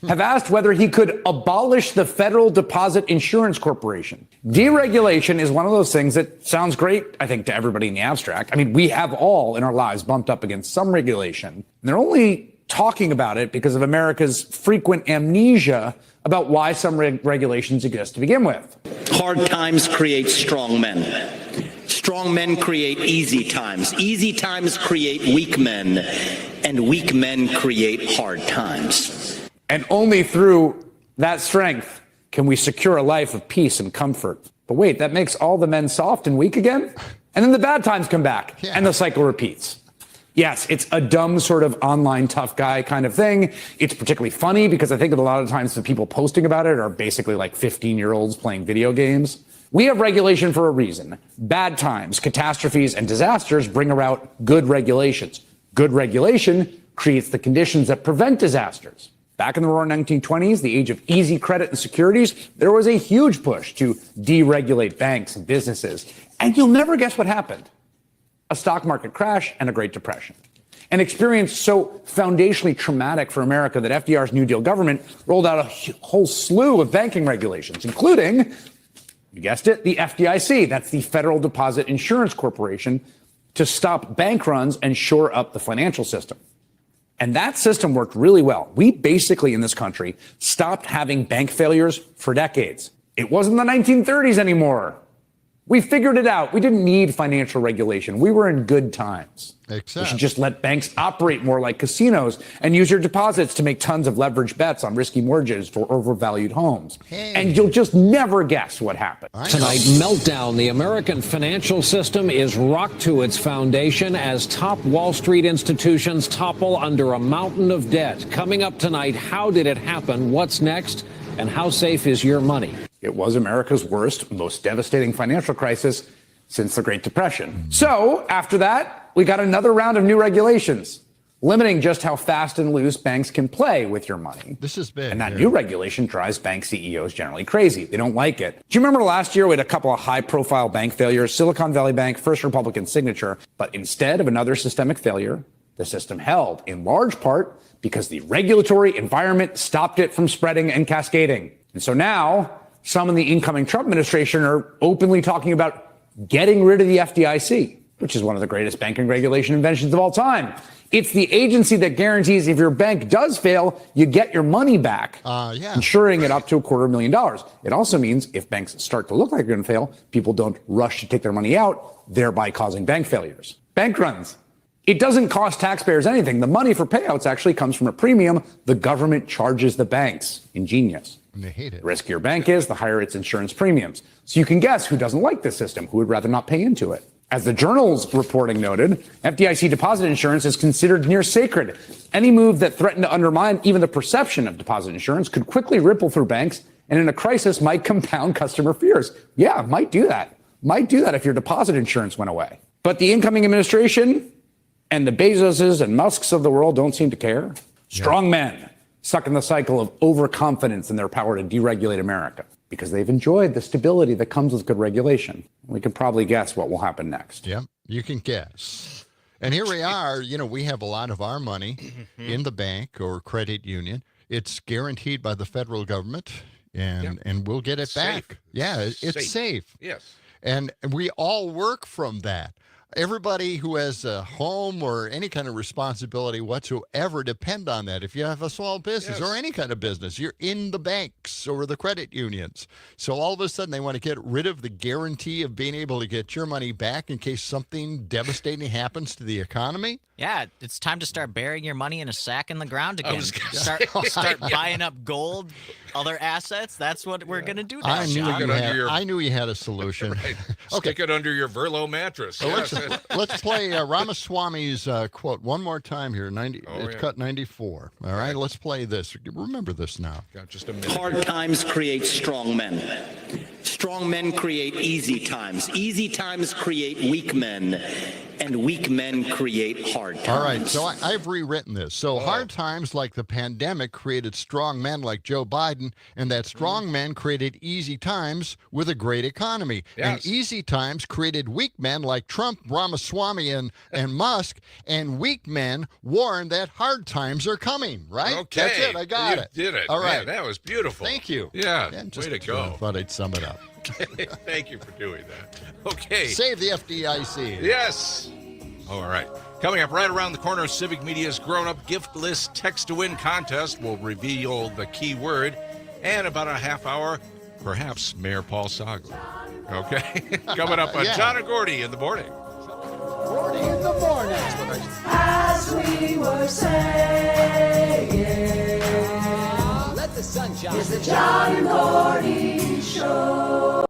have asked whether he could abolish the Federal Deposit Insurance Corporation. Deregulation is one of those things that sounds great, I think, to everybody in the abstract. I mean, we have all in our lives bumped up against some regulation. And they're only talking about it because of America's frequent amnesia about why some regulations exist to begin with. Hard times create strong men. Strong men create easy times. Easy times create weak men. And weak men create hard times. And only through that strength can we secure a life of peace and comfort. But wait, that makes all the men soft and weak again? And then the bad times come back, and the cycle repeats. Yes, it's a dumb sort of online tough guy kind of thing. It's particularly funny because I think that a lot of times the people posting about it are basically like 15-year-olds playing video games. We have regulation for a reason. Bad times, catastrophes, and disasters bring about good regulations. Good regulation creates the conditions that prevent disasters. Back in the roaring 1920s, the age of easy credit and securities, there was a huge push to deregulate banks and businesses. And you'll never guess what happened. A stock market crash and a Great Depression. An experience so foundationally traumatic for America that FDR's New Deal government rolled out a whole slew of banking regulations, including, you guessed it, the FDIC. That's the Federal Deposit Insurance Corporation, to stop bank runs and shore up the financial system. And that system worked really well. We basically in this country stopped having bank failures for decades. It wasn't the 1930s anymore. We figured it out. We didn't need financial regulation. We were in good times. Except. We should just let banks operate more like casinos and use your deposits to make tons of leveraged bets on risky mortgages for overvalued homes. And you'll just never guess what happened. Tonight, meltdown. The American financial system is rocked to its foundation as top Wall Street institutions topple under a mountain of debt. Coming up tonight, how did it happen? What's next? And how safe is your money? It was America's worst, most devastating financial crisis since the Great Depression. So after that, we got another round of new regulations, limiting just how fast and loose banks can play with your money. This is big. And that new regulation drives bank CEOs generally crazy. They don't like it. Do you remember last year we had a couple of high-profile bank failures, Silicon Valley Bank, First Republic, and Signature, but instead of another systemic failure, the system held, in large part because the regulatory environment stopped it from spreading and cascading. And so now, some in the incoming Trump administration are openly talking about getting rid of the FDIC, which is one of the greatest banking regulation inventions of all time. It's the agency that guarantees if your bank does fail, you get your money back, insuring it up to $250,000. It also means if banks start to look like they're going to fail, people don't rush to take their money out, thereby causing bank failures. Bank runs. It doesn't cost taxpayers anything. The money for payouts actually comes from a premium the government charges the banks. Ingenious. And they hate it. The riskier bank is, the higher its insurance premiums. So you can guess who doesn't like this system, who would rather not pay into it. As the Journal's reporting noted, FDIC deposit insurance is considered near sacred. Any move that threatened to undermine even the perception of deposit insurance could quickly ripple through banks and in a crisis might compound customer fears. Yeah, might do that. Might do that if your deposit insurance went away. But the incoming administration and the Bezoses and Musks of the world don't seem to care. Strong men stuck in the cycle of overconfidence in their power to deregulate America. because they've enjoyed the stability that comes with good regulation. We can probably guess what will happen next. Yeah, you can guess. And here we are, we have a lot of our money in the bank or credit union. It's guaranteed by the federal government, and we'll get it back. Safe. Yeah, it's safe. Yes. And we all work from that. Everybody who has a home or any kind of responsibility whatsoever depend on that. If you have a small business or any kind of business, you're in the banks or the credit unions. So all of a sudden they want to get rid of the guarantee of being able to get your money back in case something devastating happens to the economy. Yeah, it's time to start burying your money in a sack in the ground again. Start Buying up gold, other assets. That's what we're going to do now. I knew you had a solution. Right. Stick it under your Verlo mattress. So let's play Ramaswamy's quote one more time here. Cut 94. All right, let's play this. Remember this now. Got just a minute. Hard times create strong men. Strong men create easy times. Easy times create weak men. And weak men create hard times. All right, so I've rewritten this. So hard times like the pandemic created strong men like Joe Biden, and that strong men created easy times with a great economy. Yes. And easy times created weak men like Trump, Ramaswamy, and Musk, and weak men warn that hard times are coming, right? Okay. That's it. I got it. You did it. All right. Man, that was beautiful. Thank you. Yeah, Just way to go. I thought I'd sum it up. Thank you for doing that. Okay. Save the FDIC. Yes. All right. Coming up right around the corner, Civic Media's grown-up gift list text-to-win contest will reveal the key word. And about a half hour, perhaps Mayor Paul Soglin. Okay? Coming up on John and Gordy in the morning. Gordy in the morning. As we were saying, let the sun shine. It's the John and Gordy Show.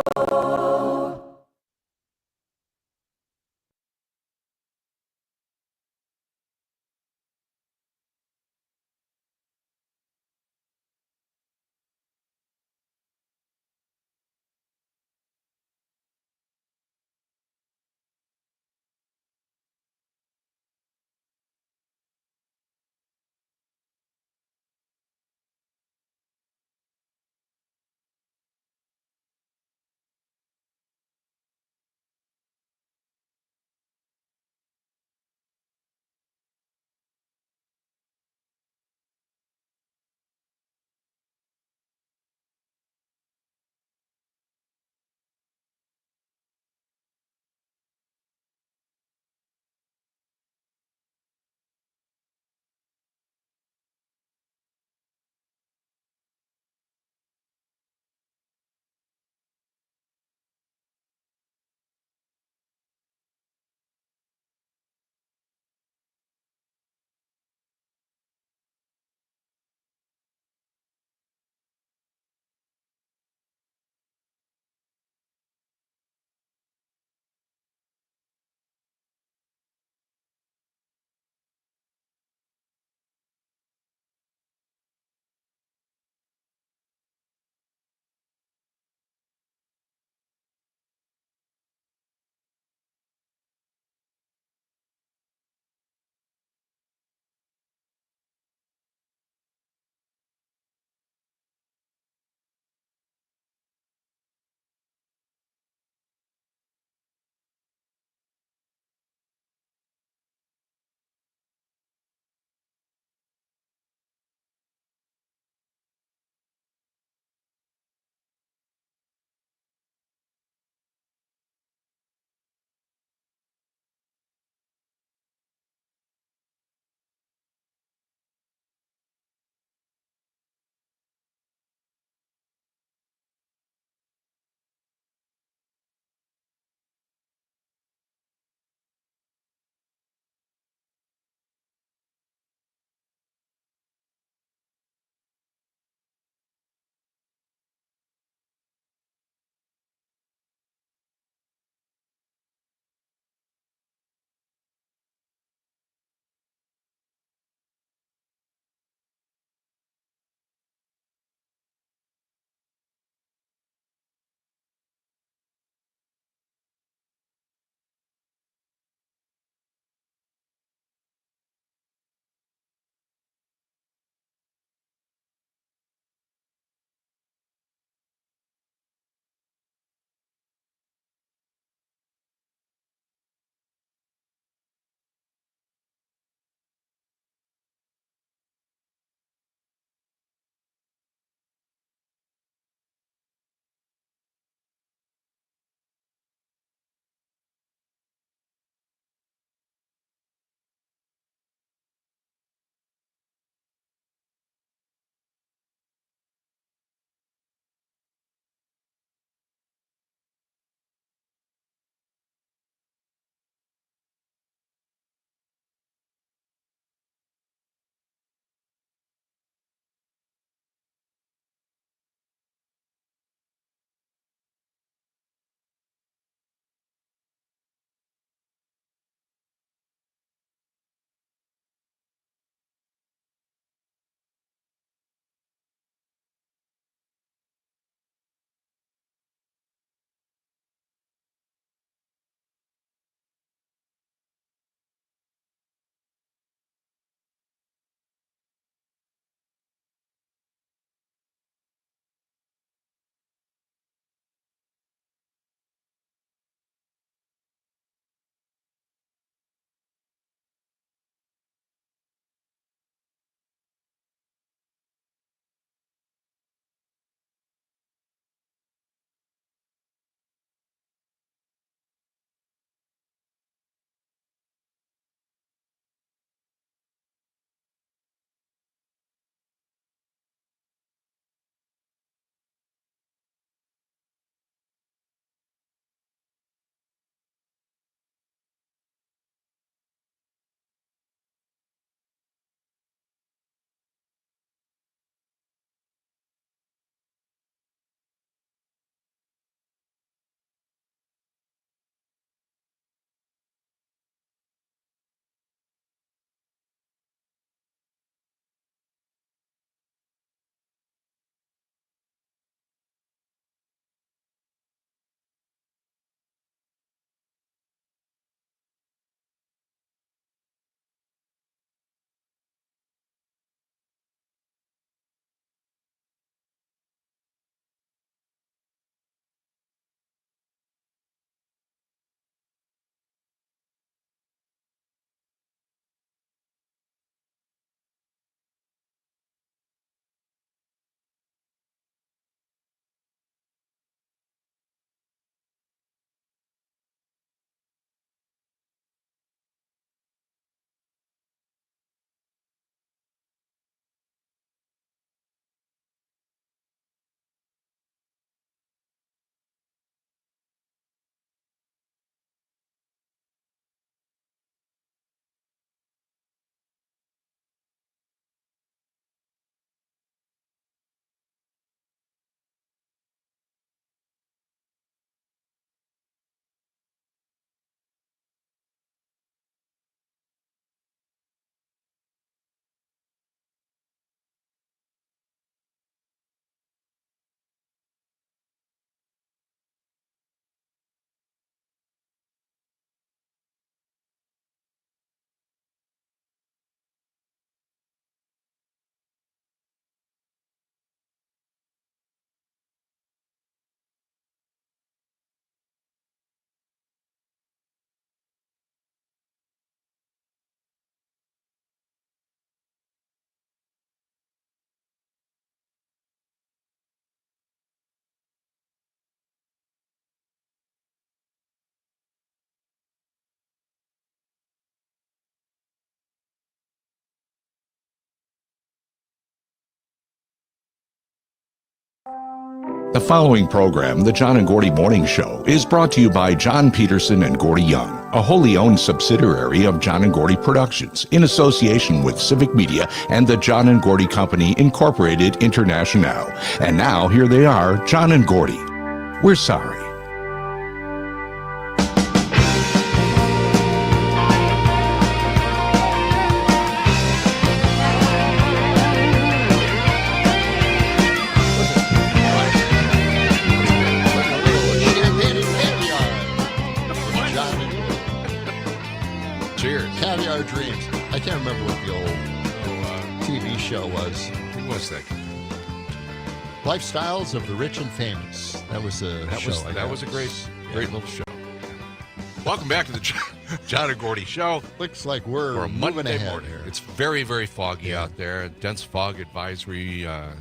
The following program, the John and Gordy Morning Show, is brought to you by John Peterson and Gordy Young, a wholly owned subsidiary of John and Gordy Productions, in association with Civic Media and the John and Gordy Company, Incorporated International. And now, here they are, John and Gordy. We're sorry. Caviar Dreams. I can't remember what the old TV show was. Who was that? Lifestyles of the Rich and Famous. That was a show. That was a great little show. Welcome back to the John and Gordy Show. Looks like we're for a moving Monday ahead morning. here. It's very, very foggy out there. A dense fog advisory that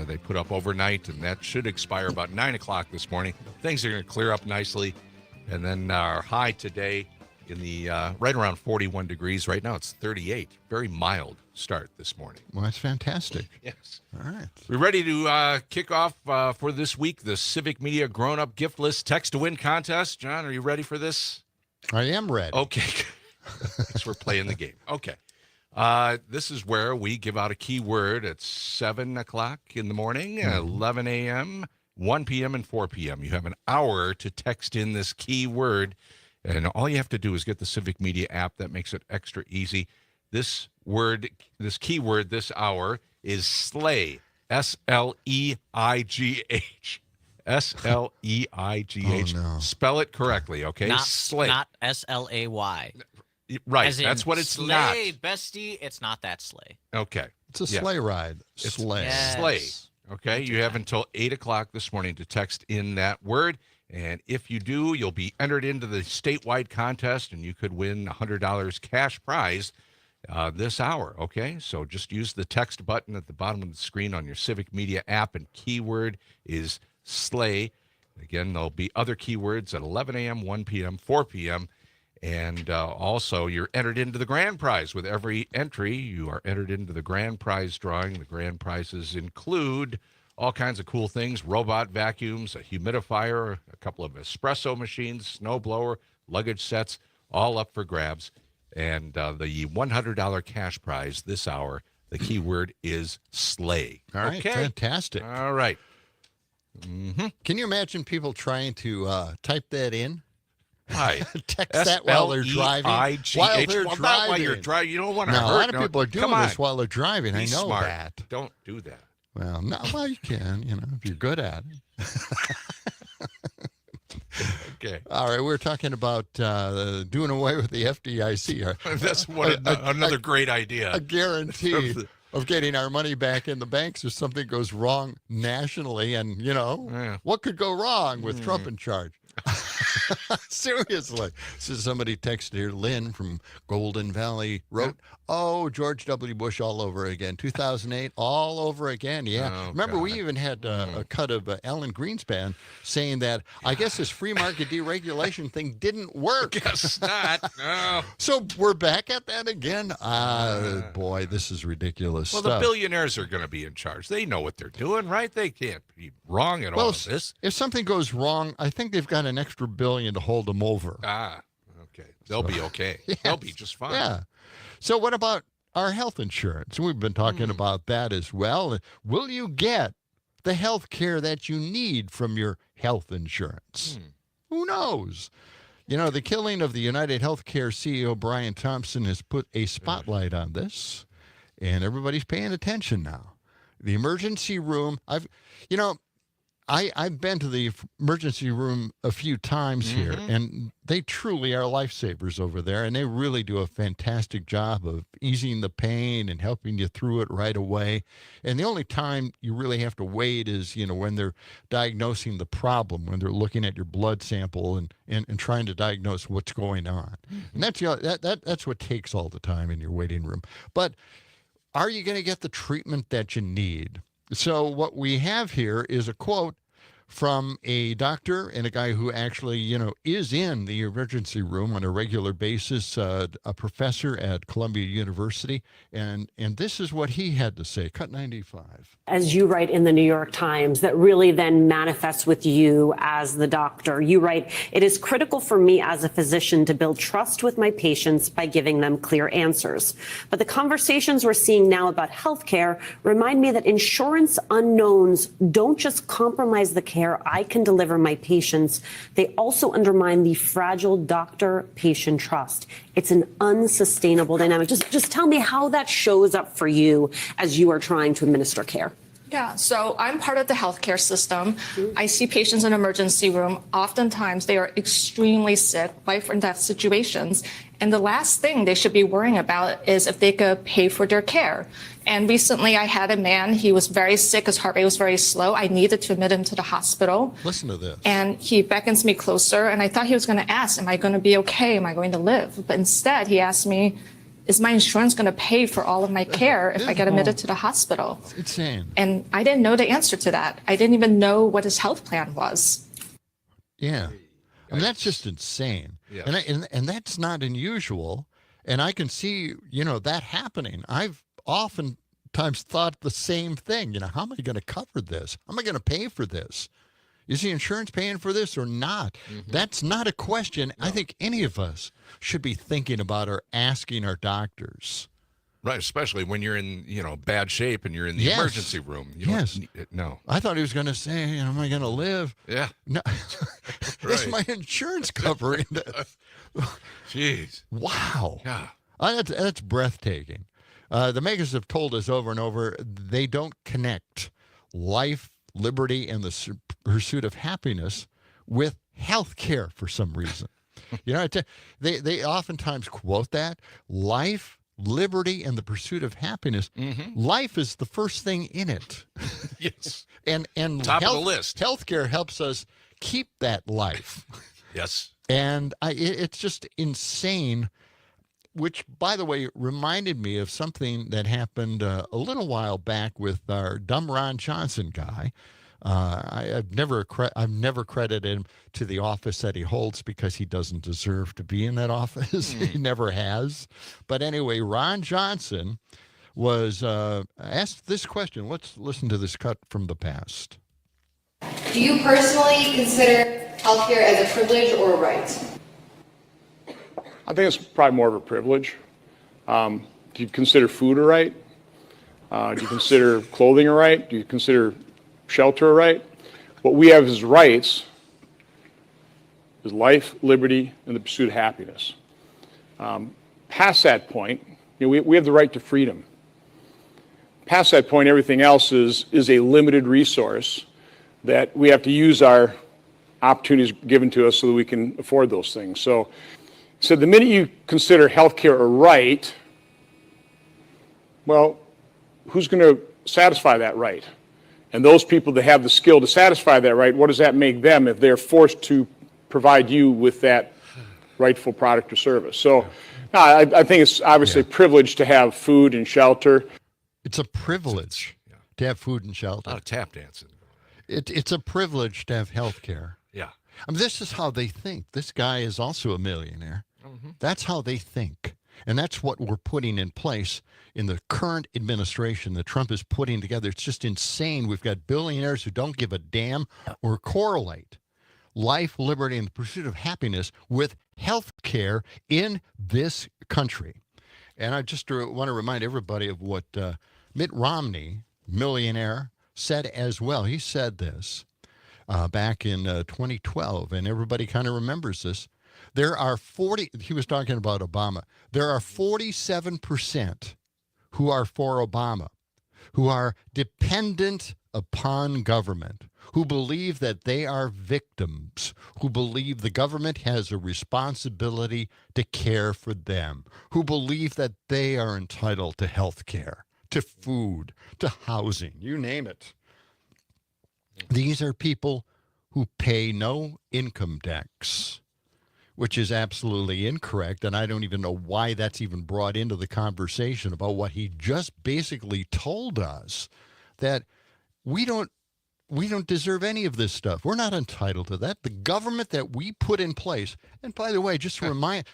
they put up overnight, and that should expire about 9 o'clock this morning. Things are going to clear up nicely. And then our high today in the right around 41 degrees. Right now it's 38. Very mild start this morning. Well, that's fantastic. Yes. All right. We're ready to kick off for this week the Civic Media Grown Up Gift List Text to Win contest. John, are you ready for this? I am ready. Okay. Because we're playing the game. Okay. This is where we give out a keyword at 7 o'clock in the morning, 11 a.m., 1 p.m., and 4 p.m. You have an hour to text in this keyword. And all you have to do is get the Civic Media app. That makes it extra easy. This keyword this hour is SLEIGH. S-L-E-I-G-H. S-L-E-I-G-H. Oh, no. Spell it correctly, okay? SLEIGH. Not S-L-A-Y. Right, As in that's what it's sleigh, not. bestie, it's not that sleigh. Okay. It's a sleigh ride. It's Sleigh. Yes. Sleigh. Okay, you have until 8 o'clock this morning to text in that word. And if you do, you'll be entered into the statewide contest, and you could win $100 cash prize this hour, okay? So just use the text button at the bottom of the screen on your Civic Media app, and keyword is SLEIGH. Again, there'll be other keywords at 11 a.m., 1 p.m., 4 p.m., and also you're entered into the grand prize. With every entry, you are entered into the grand prize drawing. The grand prizes include all kinds of cool things: robot vacuums, a humidifier, a couple of espresso machines, snowblower, luggage sets, all up for grabs. And the $100 cash prize this hour, the keyword is SLEIGH. All right, okay. fantastic. All right. Mm-hmm. Can you imagine people trying to type that in? Hi. Text that while they're driving. While they're Not driving. while you're driving. You don't want to hurt. No, a lot of no. people are doing Come on. this while they're driving. Be I know smart. that. Don't do that. Well, no, well, you can, if you're good at it. Okay. All right, we're talking about doing away with the FDIC. That's another great idea. A guarantee of getting our money back in the banks if something goes wrong nationally. And, what could go wrong with Trump in charge? Seriously. So somebody texted here, Lynn from Golden Valley wrote, "Oh, George W. Bush all over again. 2008, all over again." Yeah. Oh, Remember, God. we even had a cut of Alan Greenspan saying that, I guess this free market deregulation thing didn't work. Guess not. No. So we're back at that again. Boy, this is ridiculous Well, stuff. the billionaires are going to be in charge. They know what they're doing, right? They can't be wrong at all of this. If something goes wrong, I think they've got an extra $1 billion to hold them over. Okay. They'll be okay. Yes. They'll be just fine. Yeah. So what about our health insurance? We've been talking about that as well. Will you get the health care that you need from your health insurance? Who knows? The killing of the United Healthcare CEO Brian Thompson has put a spotlight on this, and everybody's paying attention now. The emergency room, I've been to the emergency room a few times here, and they truly are lifesavers over there, and they really do a fantastic job of easing the pain and helping you through it right away. And the only time you really have to wait is, when they're diagnosing the problem, when they're looking at your blood sample and trying to diagnose what's going on. And that's what takes all the time in your waiting room. But are you going to get the treatment that you need? So what we have here is a quote from a doctor and a guy who actually, is in the emergency room on a regular basis, a professor at Columbia University. And this is what he had to say. Cut 95. As you write in the New York Times, that really then manifests with you as the doctor. You write, "It is critical for me as a physician to build trust with my patients by giving them clear answers. But the conversations we're seeing now about healthcare remind me that insurance unknowns don't just compromise the care I can deliver my patients, they also undermine the fragile doctor-patient trust. It's an unsustainable dynamic." Just tell me how that shows up for you as you are trying to administer care. Yeah, so I'm part of the healthcare system. I see patients in emergency room. Oftentimes they are extremely sick, life and death situations. And the last thing they should be worrying about is if they could pay for their care. And recently I had a man, he was very sick, his heart rate was very slow. I needed to admit him to the hospital. Listen to this. And he beckons me closer, and I thought he was going to ask, am I going to be okay? Am I going to live? But instead he asked me, is my insurance going to pay for all of my care if I get admitted to the hospital? It's insane. And I didn't know the answer to that. I didn't even know what his health plan was. Yeah. I mean, that's just insane. Yeah. And that's not unusual. And I can see, that happening. I've oftentimes thought the same thing. How am I going to cover this? How am I going to pay for this? Is the insurance paying for this or not? Mm-hmm. That's not a question I think any of us should be thinking about or asking our doctors. Right, especially when you're in, bad shape and you're in the Yes. emergency room. Yes. No. I thought he was going to say, am I going to live? Yeah. No. Is my insurance covering this? Jeez. Wow. Yeah. That's breathtaking. The makers have told us over and over they don't connect life, liberty, and the pursuit of happiness with health care for some reason. They oftentimes quote that. Life, liberty, and the pursuit of happiness. Mm-hmm. Life is the first thing in it. Yes. and Top of the list. Healthcare helps us keep that life. Yes. And it's just insane, which, by the way, reminded me of something that happened a little while back with our dumb Ron Johnson guy. I've never credited him to the office that he holds because he doesn't deserve to be in that office. He never has. But anyway, Ron Johnson was asked this question. Let's listen to this cut from the past. Do you personally consider healthcare as a privilege or a right? I think it's probably more of a privilege. Do you consider food a right? Do you consider clothing a right? Do you consider shelter a right? What we have as rights is life, liberty, and the pursuit of happiness. Past that point, we have the right to freedom. Past that point, everything else is a limited resource that we have to use our opportunities given to us so that we can afford those things. So the minute you consider healthcare a right, well, who's going to satisfy that right? And those people that have the skill to satisfy that right, what does that make them if they're forced to provide you with that rightful product or service? So no, I think it's obviously a privilege to have food and shelter. It's a privilege to have food and shelter. A lot of tap dancing. It's a privilege to have health care. Yeah. I mean, this is how they think. This guy is also a millionaire. Mm-hmm. That's how they think. And that's what we're putting in place in the current administration that Trump is putting together. It's just insane. We've got billionaires who don't give a damn or correlate life, liberty, and the pursuit of happiness with health care in this country. And I just want to remind everybody of what Mitt Romney, millionaire, said as well. He said this back in 2012, and everybody kind of remembers this. There are he was talking about Obama. There are 47% who are for Obama, who are dependent upon government, who believe that they are victims, who believe the government has a responsibility to care for them, who believe that they are entitled to health care, to food, to housing, you name it. These are people who pay no income tax, which is absolutely incorrect, and I don't even know why that's even brought into the conversation about what he just basically told us, that we don't we don't deserve any of this stuff. We're not entitled to that. The government that we put in place, and by the way, just to remind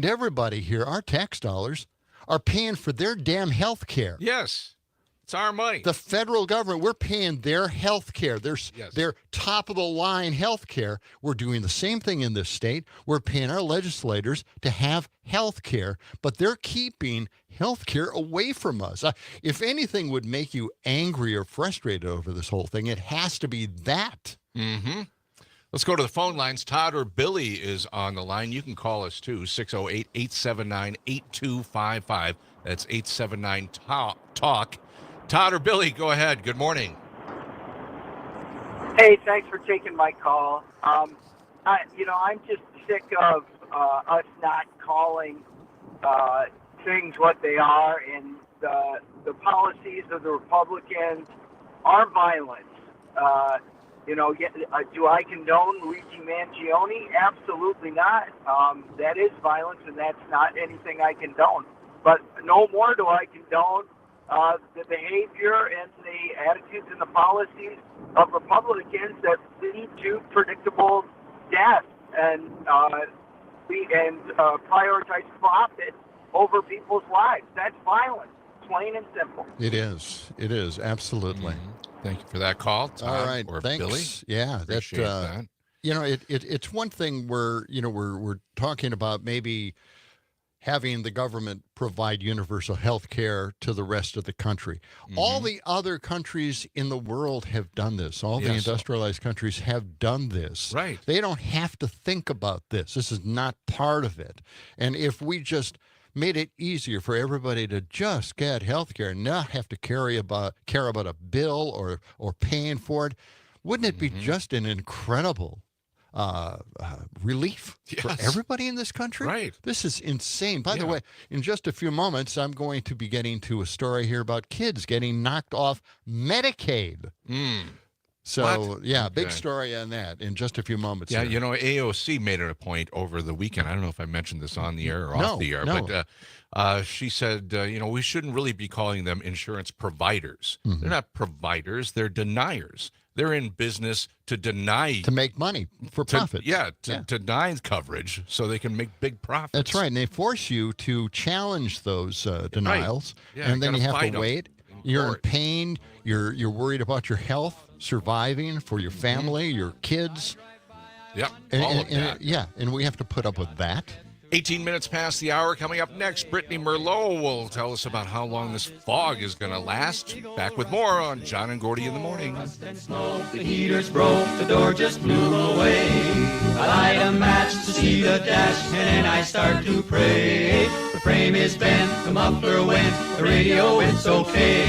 everybody here, our tax dollars are paying for their damn health care. Yes. It's our money. The federal government, we're paying their health care, their top-of-the-line health care. We're doing the same thing in this state. We're paying our legislators to have health care, but they're keeping health care away from us. If anything would make you angry or frustrated over this whole thing, it has to be that. Mm-hmm. Let's go to the phone lines. Todd or Billy is on the line. You can call us, too, 608-879-8255. That's 879-TALK. Todd or Billy, go ahead. Good morning. Hey, thanks for taking my call. I'm just sick of us not calling things what they are, and the policies of the Republicans are violence. Do I condone Luigi Mangione? Absolutely not. That is violence, and that's not anything I condone. But no more do I condone the behavior and the attitudes and the policies of Republicans that lead to predictable death and prioritize profit over people's lives. That's violence, plain and simple. It is. It is, absolutely. Mm-hmm. Thank you for that call, Todd. All right, or thanks. Billy. Yeah, Appreciate that. It's one thing where we're talking about maybe having the government provide universal health care to the rest of the country. Mm-hmm. All the other countries in the world have done this. All the industrialized countries have done this. Right. They don't have to think about this. This is not part of it. And if we just made it easier for everybody to just get health care and not have to care about a bill or paying for it, wouldn't it be just an incredible relief for everybody in this country? Right. This is insane. By the way, in just a few moments, I'm going to be getting to a story here about kids getting knocked off Medicaid. So, big story on that in just a few moments. Yeah, here. AOC made it a point over the weekend. I don't know if I mentioned this on the air or off the air, but she said, we shouldn't really be calling them insurance providers. Mm-hmm. They're not providers. They're deniers. They're in business to deny. To make money for profit. To deny coverage so they can make big profits. That's right. And they force you to challenge those denials. Right. Yeah, and then you have to wait. You're in pain. You're worried about your health, surviving for your family, your kids. Yep. All of that. And we have to put up with that. 18 minutes past the hour. Coming up next, Brittany Merlot will tell us about how long this fog is going to last. Back with more on John and Gordy in the morning. The heaters broke, the door just blew away. I light a match to see the dash, and then I start to pray. The frame is bent, the muffler went, the radio, it's okay.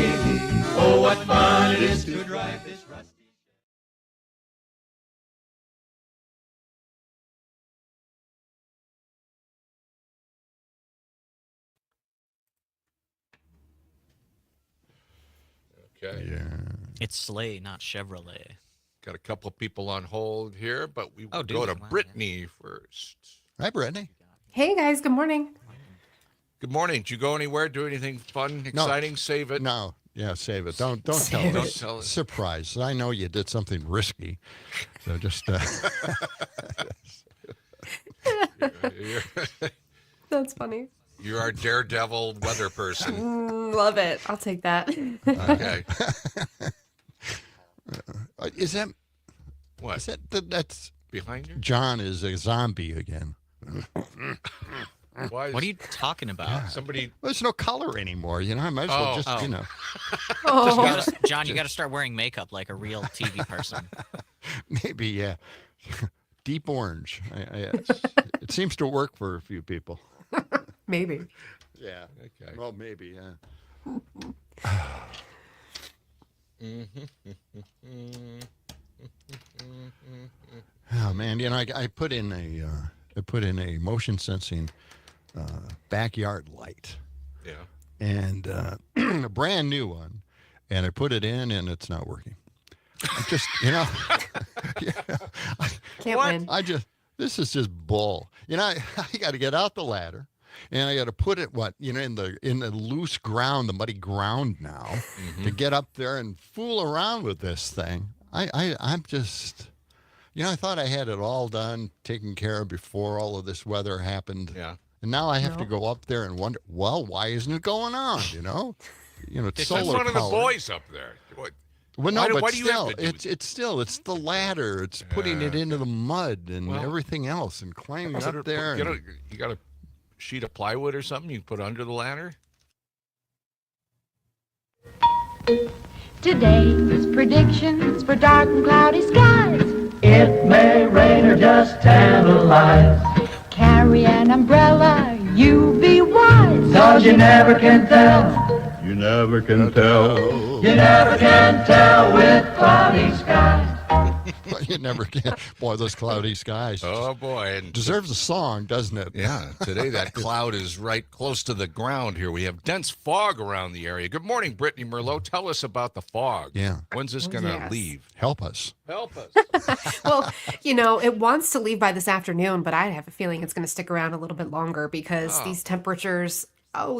Oh, what fun it is to drive this rusty. Okay. Yeah. It's Sleigh, not Chevrolet. Got a couple people on hold here, but we will do go we? to Wow, Brittany first. Hi, Brittany. Hey, guys. Good morning. Good morning. Did you go anywhere? Do anything fun, exciting? Save it. No. Yeah, save it. Don't tell us. Don't tell us. Surprise. I know you did something risky. So just That's funny. You're our daredevil weather person. Love it. I'll take that. Okay. Is that what? Is that's behind you? John is a zombie again. What are you talking about? God. Somebody. There's no color anymore. I might as well just. John, you got to start wearing makeup like a real TV person. Maybe, yeah. Deep orange. It seems to work for a few people. Maybe. Yeah. Okay. Well, maybe, yeah. Oh man, I put in a motion sensing backyard light. Yeah. And a brand new one, and I put it in, and it's not working. I just, Can't win. This is just bull. I got to get out the ladder, and I got to put it in the loose ground, the muddy ground now, to get up there and fool around with this thing. I'm just, I thought I had it all done, taken care of before all of this weather happened. Yeah. And now I have to go up there and wonder, well, why isn't it going on? It's solar That's one of the power. boys up there. Well, no, but why do you still, have to do it's the ladder. It's putting it into the mud and everything else and climbing up there. You got a sheet of plywood or something you can put under the ladder? Today's predictions for dark and cloudy skies. It may rain or just tantalize. Carry an umbrella, you be wise. Cause you never can tell. You never can tell. You never can tell with cloudy skies. You never can. Boy, those cloudy skies. Oh, boy. And deserves a song, doesn't it? Yeah. Today, that cloud is right close to the ground here. We have dense fog around the area. Good morning, Brittany Merlot. Tell us about the fog. Yeah. When's this going to leave? Help us. Help us. Well, it wants to leave by this afternoon, but I have a feeling it's going to stick around a little bit longer because these temperatures,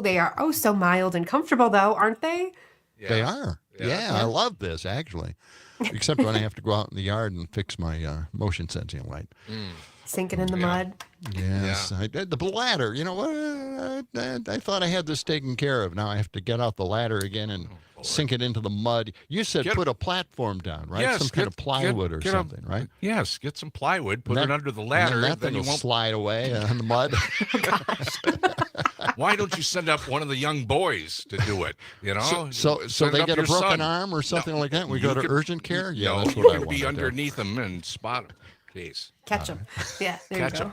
they are so mild and comfortable, though, aren't they? Yeah. They are. Yeah, I love this, actually. Except when I have to go out in the yard and fix my motion sensing light. Sinking in the mud. Yes. I did the ladder. You know what? I thought I had this taken care of. Now I have to get out the ladder again and sink it into the mud. You said put a platform down, right? Yes, some kind of plywood or something, right? Yes, get some plywood, put it under the ladder. And then you will won't slide away on the mud. Why don't you send up one of the young boys to do it? So Send they up get a your broken son. arm or something like that. And we go to urgent care. Yeah, No, that's you what I could want be to underneath them and spot them. Case. Catch them. Yeah, there Catch you go.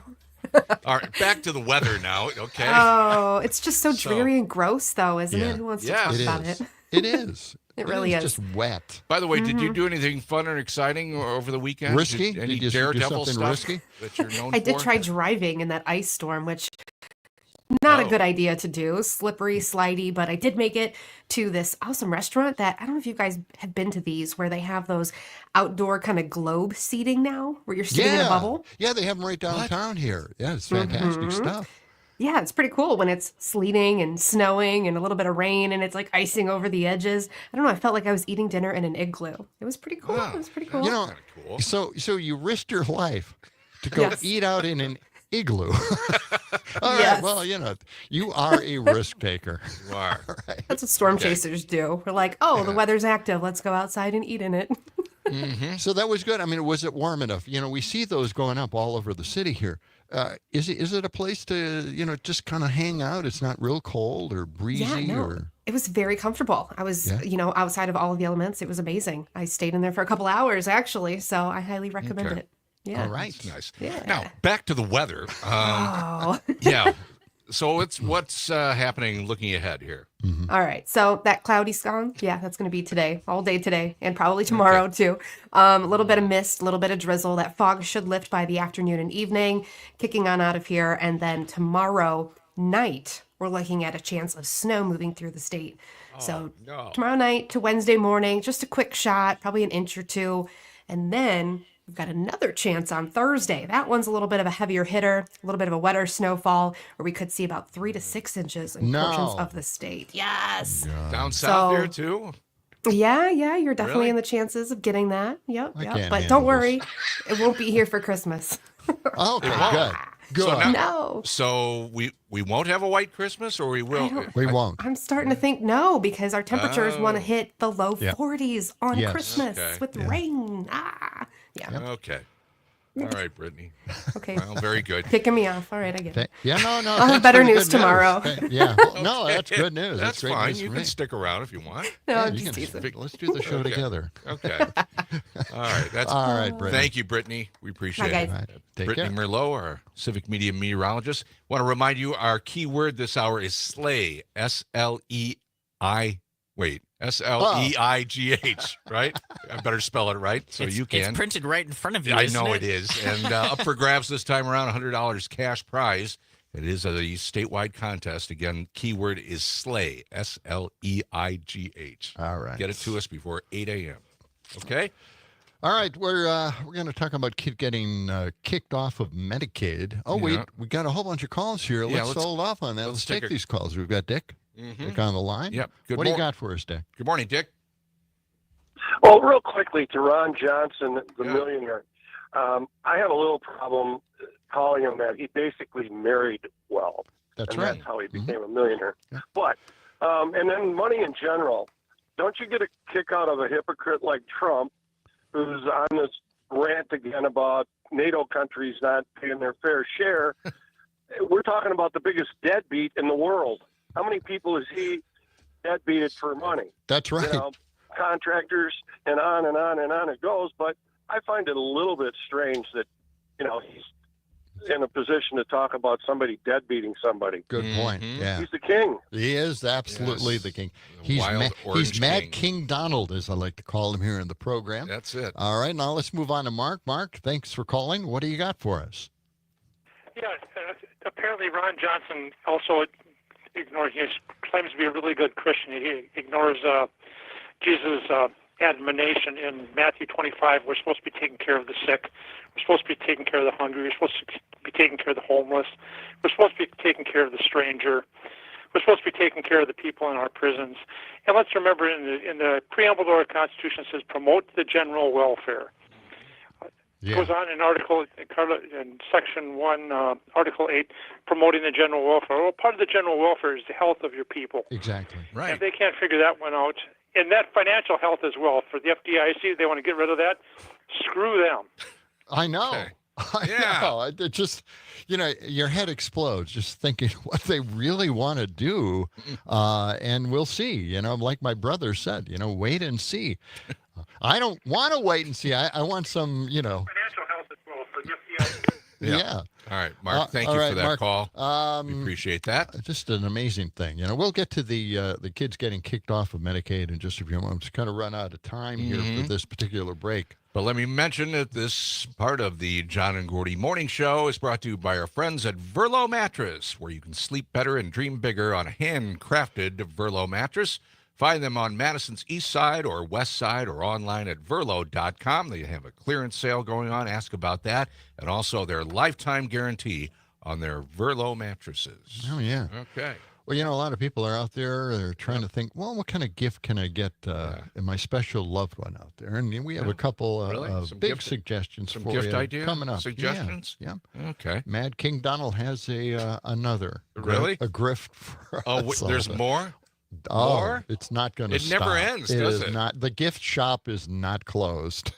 'em. All right, back to the weather now. Okay. Oh, it's just so dreary and gross, though, isn't it? Who wants to talk about it? It is. It really is. Just wet. By the way, did you do anything fun or exciting over the weekend? Risky? Any Did you do daredevil something stuff risky? that you're known I did for? try driving in that ice storm, which not a good idea to do. Slippery, slidey, but I did make it to this awesome restaurant that I don't know if you guys have been to these, where they have those outdoor kind of globe seating now, where you're sitting in a bubble. Yeah, they have them right downtown here. Yeah, it's fantastic stuff. Yeah, it's pretty cool when it's sleeting and snowing and a little bit of rain and it's like icing over the edges. I don't know. I felt like I was eating dinner in an igloo. It was pretty cool. It was pretty cool. So you risked your life to go eat out in an igloo. All right. Well, you are a risk taker. You are. Right. That's what storm chasers do. We're like, the weather's active. Let's go outside and eat in it. So that was good. I mean, was it warm enough? We see those going up all over the city here. Is it a place to, just kind of hang out? It's not real cold or breezy or... It was very comfortable. I was, outside of all of the elements. It was amazing. I stayed in there for a couple hours, actually. So I highly recommend it. Yeah. All right. That's nice. Yeah. Now, back to the weather. Yeah. So what's happening looking ahead here? All right. So that cloudy song, that's going to be today, all day today, and probably tomorrow too. A little bit of mist, a little bit of drizzle. That fog should lift by the afternoon and evening, kicking on out of here. And then tomorrow night, we're looking at a chance of snow moving through the state. Tomorrow night to Wednesday morning, just a quick shot, probably an inch or two. And then we've got another chance on Thursday. That one's a little bit of a heavier hitter, a little bit of a wetter snowfall, where we could see about 3 to 6 inches in portions of the state. Yes. Down south here too? Yeah, you're definitely in the chances of getting that. Yep. But don't worry, it won't be here for Christmas. Okay, good. So we won't have a white Christmas, or we will? We won't. I'm starting to think no, because our temperatures want to hit the low 40s on Christmas with rain. Yeah. Okay. All right, Brittany. Okay. Well, very good. Kicking me off. All right, I get it. Yeah, no. I'll have better news tomorrow. Yeah. Well, no, that's good news. That's great fine. news You for can me. stick around if you want. No, I'm you just can teasing. let's do the show together. Okay. All right. That's all right, Brittany. Thank you, Brittany. We appreciate Bye, it. guys. Take Brittany care. Merlot, our civic media meteorologist. Want to remind you, our key word this hour is sleigh. S-L-E-I-G-H, right? I better spell it right so you can. It's printed right in front of you. I isn't know it is. And up for grabs this time around, $100 cash prize. It is a statewide contest. Again, keyword is sleigh. S-L-E-I-G-H. All right. Get it to us before 8 a.m. Okay? All right, we're going to talk about getting kicked off of Medicaid. Oh, wait, we got a whole bunch of calls here. Let's hold off on that. Let's take these calls. We've got Dick. Dick on the line. Yep. What do you got for us, Dick? Good morning, Dick. Well, real quickly to Ron Johnson, the millionaire. I have a little problem calling him that. He basically married well. That's and right. That's how he became a millionaire. But, and then money in general. Don't you get a kick out of a hypocrite like Trump, who's on this rant again about NATO countries not paying their fair share? We're talking about the biggest deadbeat in the world. How many people is he deadbeated for money? That's right. You know, contractors and on and on and on it goes. But I find it a little bit strange that, he's in a position to talk about somebody deadbeating somebody. Good point. Yeah. He's the king. He is absolutely the king. He's wild orange he's Mad king. King Donald, as I like to call him here in the program. That's it. All right, now let's move on to Mark. Mark, thanks for calling. What do you got for us? Yeah, apparently Ron Johnson also ignores. He claims to be a really good Christian. He ignores Jesus' admonition in Matthew 25. We're supposed to be taking care of the sick. We're supposed to be taking care of the hungry. We're supposed to be taking care of the homeless. We're supposed to be taking care of the stranger. We're supposed to be taking care of the people in our prisons. And let's remember, in the preamble to our Constitution, it says promote the general welfare. It goes on in in Section 1, Article 8, promoting the general welfare. Well, part of the general welfare is the health of your people. Exactly. Right. And they can't figure that one out. And that financial health as well. For the FDIC, they want to get rid of that. Screw them. I know. I know. It just, your head explodes just thinking what they really want to do. And we'll see, like my brother said, wait and see. I don't want to wait and see. I want some, Financial health as well for the FDIC. Yeah. All right, Mark. Thank you all right, for that Mark, call. We appreciate that. Just an amazing thing. We'll get to the kids getting kicked off of Medicaid in just a few moments. Kind of run out of time here for this particular break. But let me mention that this part of the John and Gordy Morning Show is brought to you by our friends at Verlo Mattress, where you can sleep better and dream bigger on a handcrafted Verlo mattress. Find them on Madison's east side or west side or online at verlo.com. They have a clearance sale going on. Ask about that. And also their lifetime guarantee on their Verlo mattresses. Oh, yeah. Okay. Well, a lot of people are out there. They're trying to think, well, what kind of gift can I get my special loved one out there? And we have a couple of big suggestions for gift you ideas coming up. Suggestions? Yeah. Okay. Mad King Donald has another. Really? A grift for us there's all. more? Oh, More? it's not going to It stop. never ends, does it? Not. The gift shop is not closed.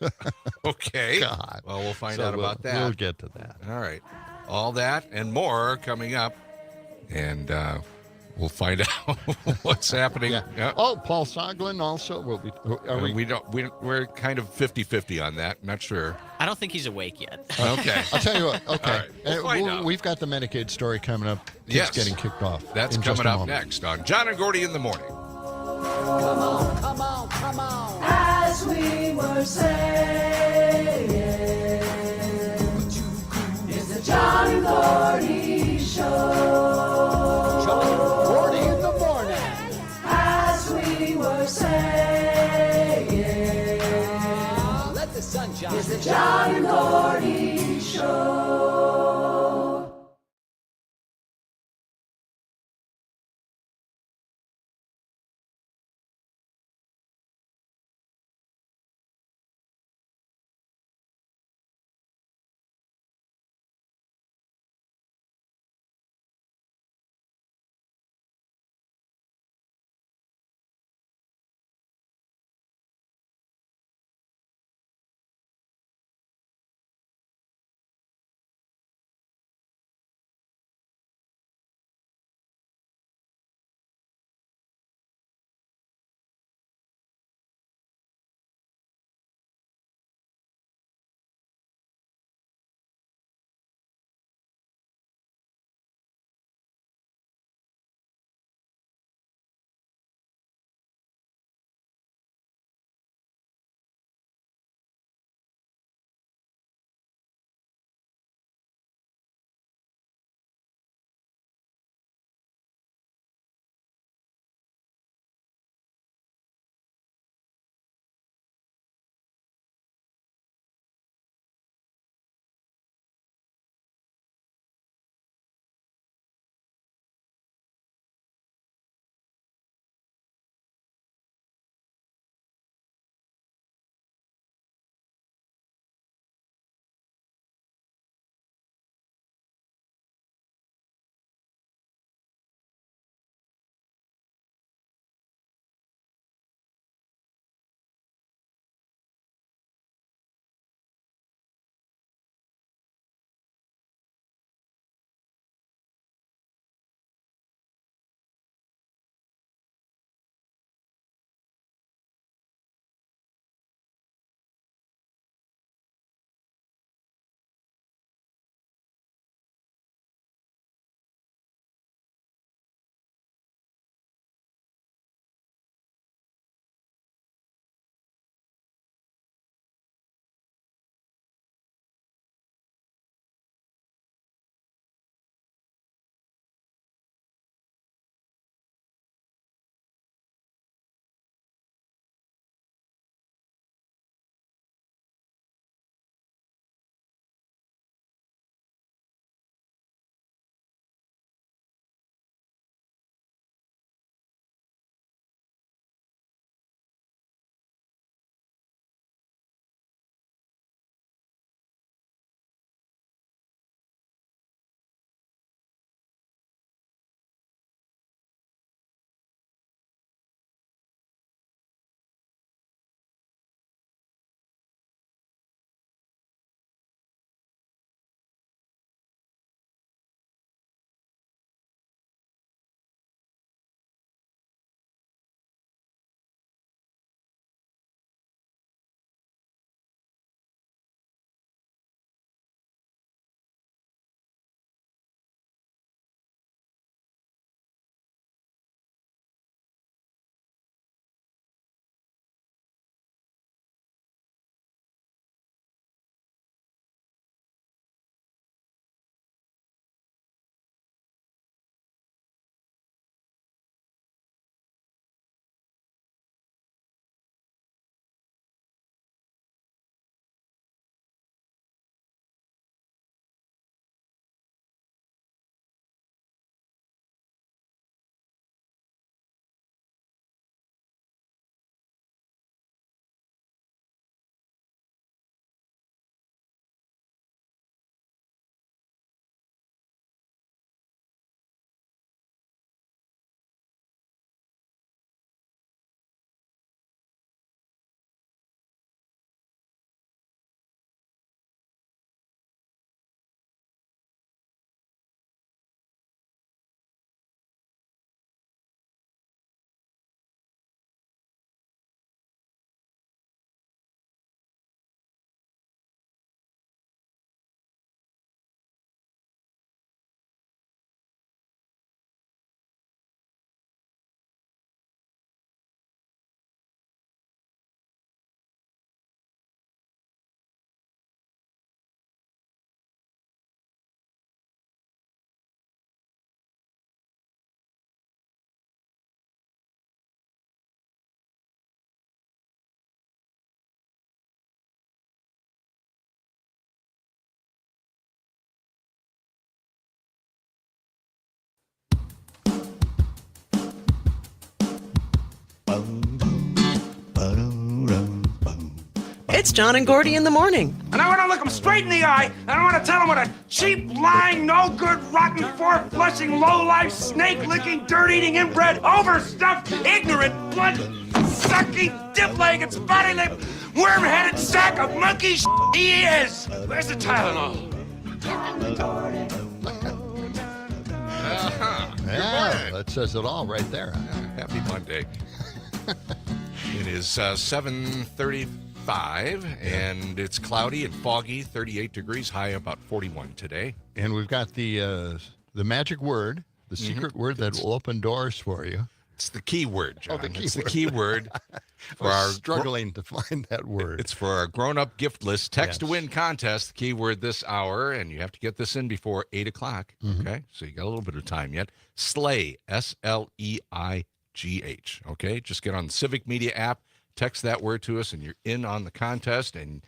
Okay. God. Well, we'll find So out about that. We'll get to that. All right. All that and more coming up. And we'll find out what's happening. Yeah. Yep. Oh, Paul Soglin also will be. We're kind of 50-50 on that. Not sure. I don't think he's awake yet. Okay. I'll tell you what. Okay. All right. We'll find out. We've got the Medicaid story coming up. Kids Yes. getting kicked off. That's in just coming a up moment. next on John and Gordy in the Morning. Come on, come on, come on. As we were saying, it's the John and Gordy Show. John and Gordy in the morning. As we were saying, let the sun shine. It's the John and Gordy Show. It's John and Gordy in the morning. And I want to look them straight in the eye, and I want to tell them what a cheap, lying, no good, rotten, four-flushing, low-life, snake-licking, dirt-eating, inbred, overstuffed, ignorant, blood-sucking, dip-legged, spotty-lipped, worm-headed sack of monkey he is. Where's the Tylenol? Yeah, that says it all right there. Happy Monday. It is 7:35, and it's cloudy and foggy, 38 degrees, high about 41 today. And we've got the magic word, the secret word that will open doors for you. It's the key word, John. Oh, the key it's word. the key word. For our struggling to find that word. It's for our grown-up gift list text to win contest. The keyword this hour, and you have to get this in before 8 o'clock. Okay, so you got a little bit of time yet. Sleigh, S-L-E-I-G-H. Okay, just get on the Civic Media app, text that word to us, and you're in on the contest. And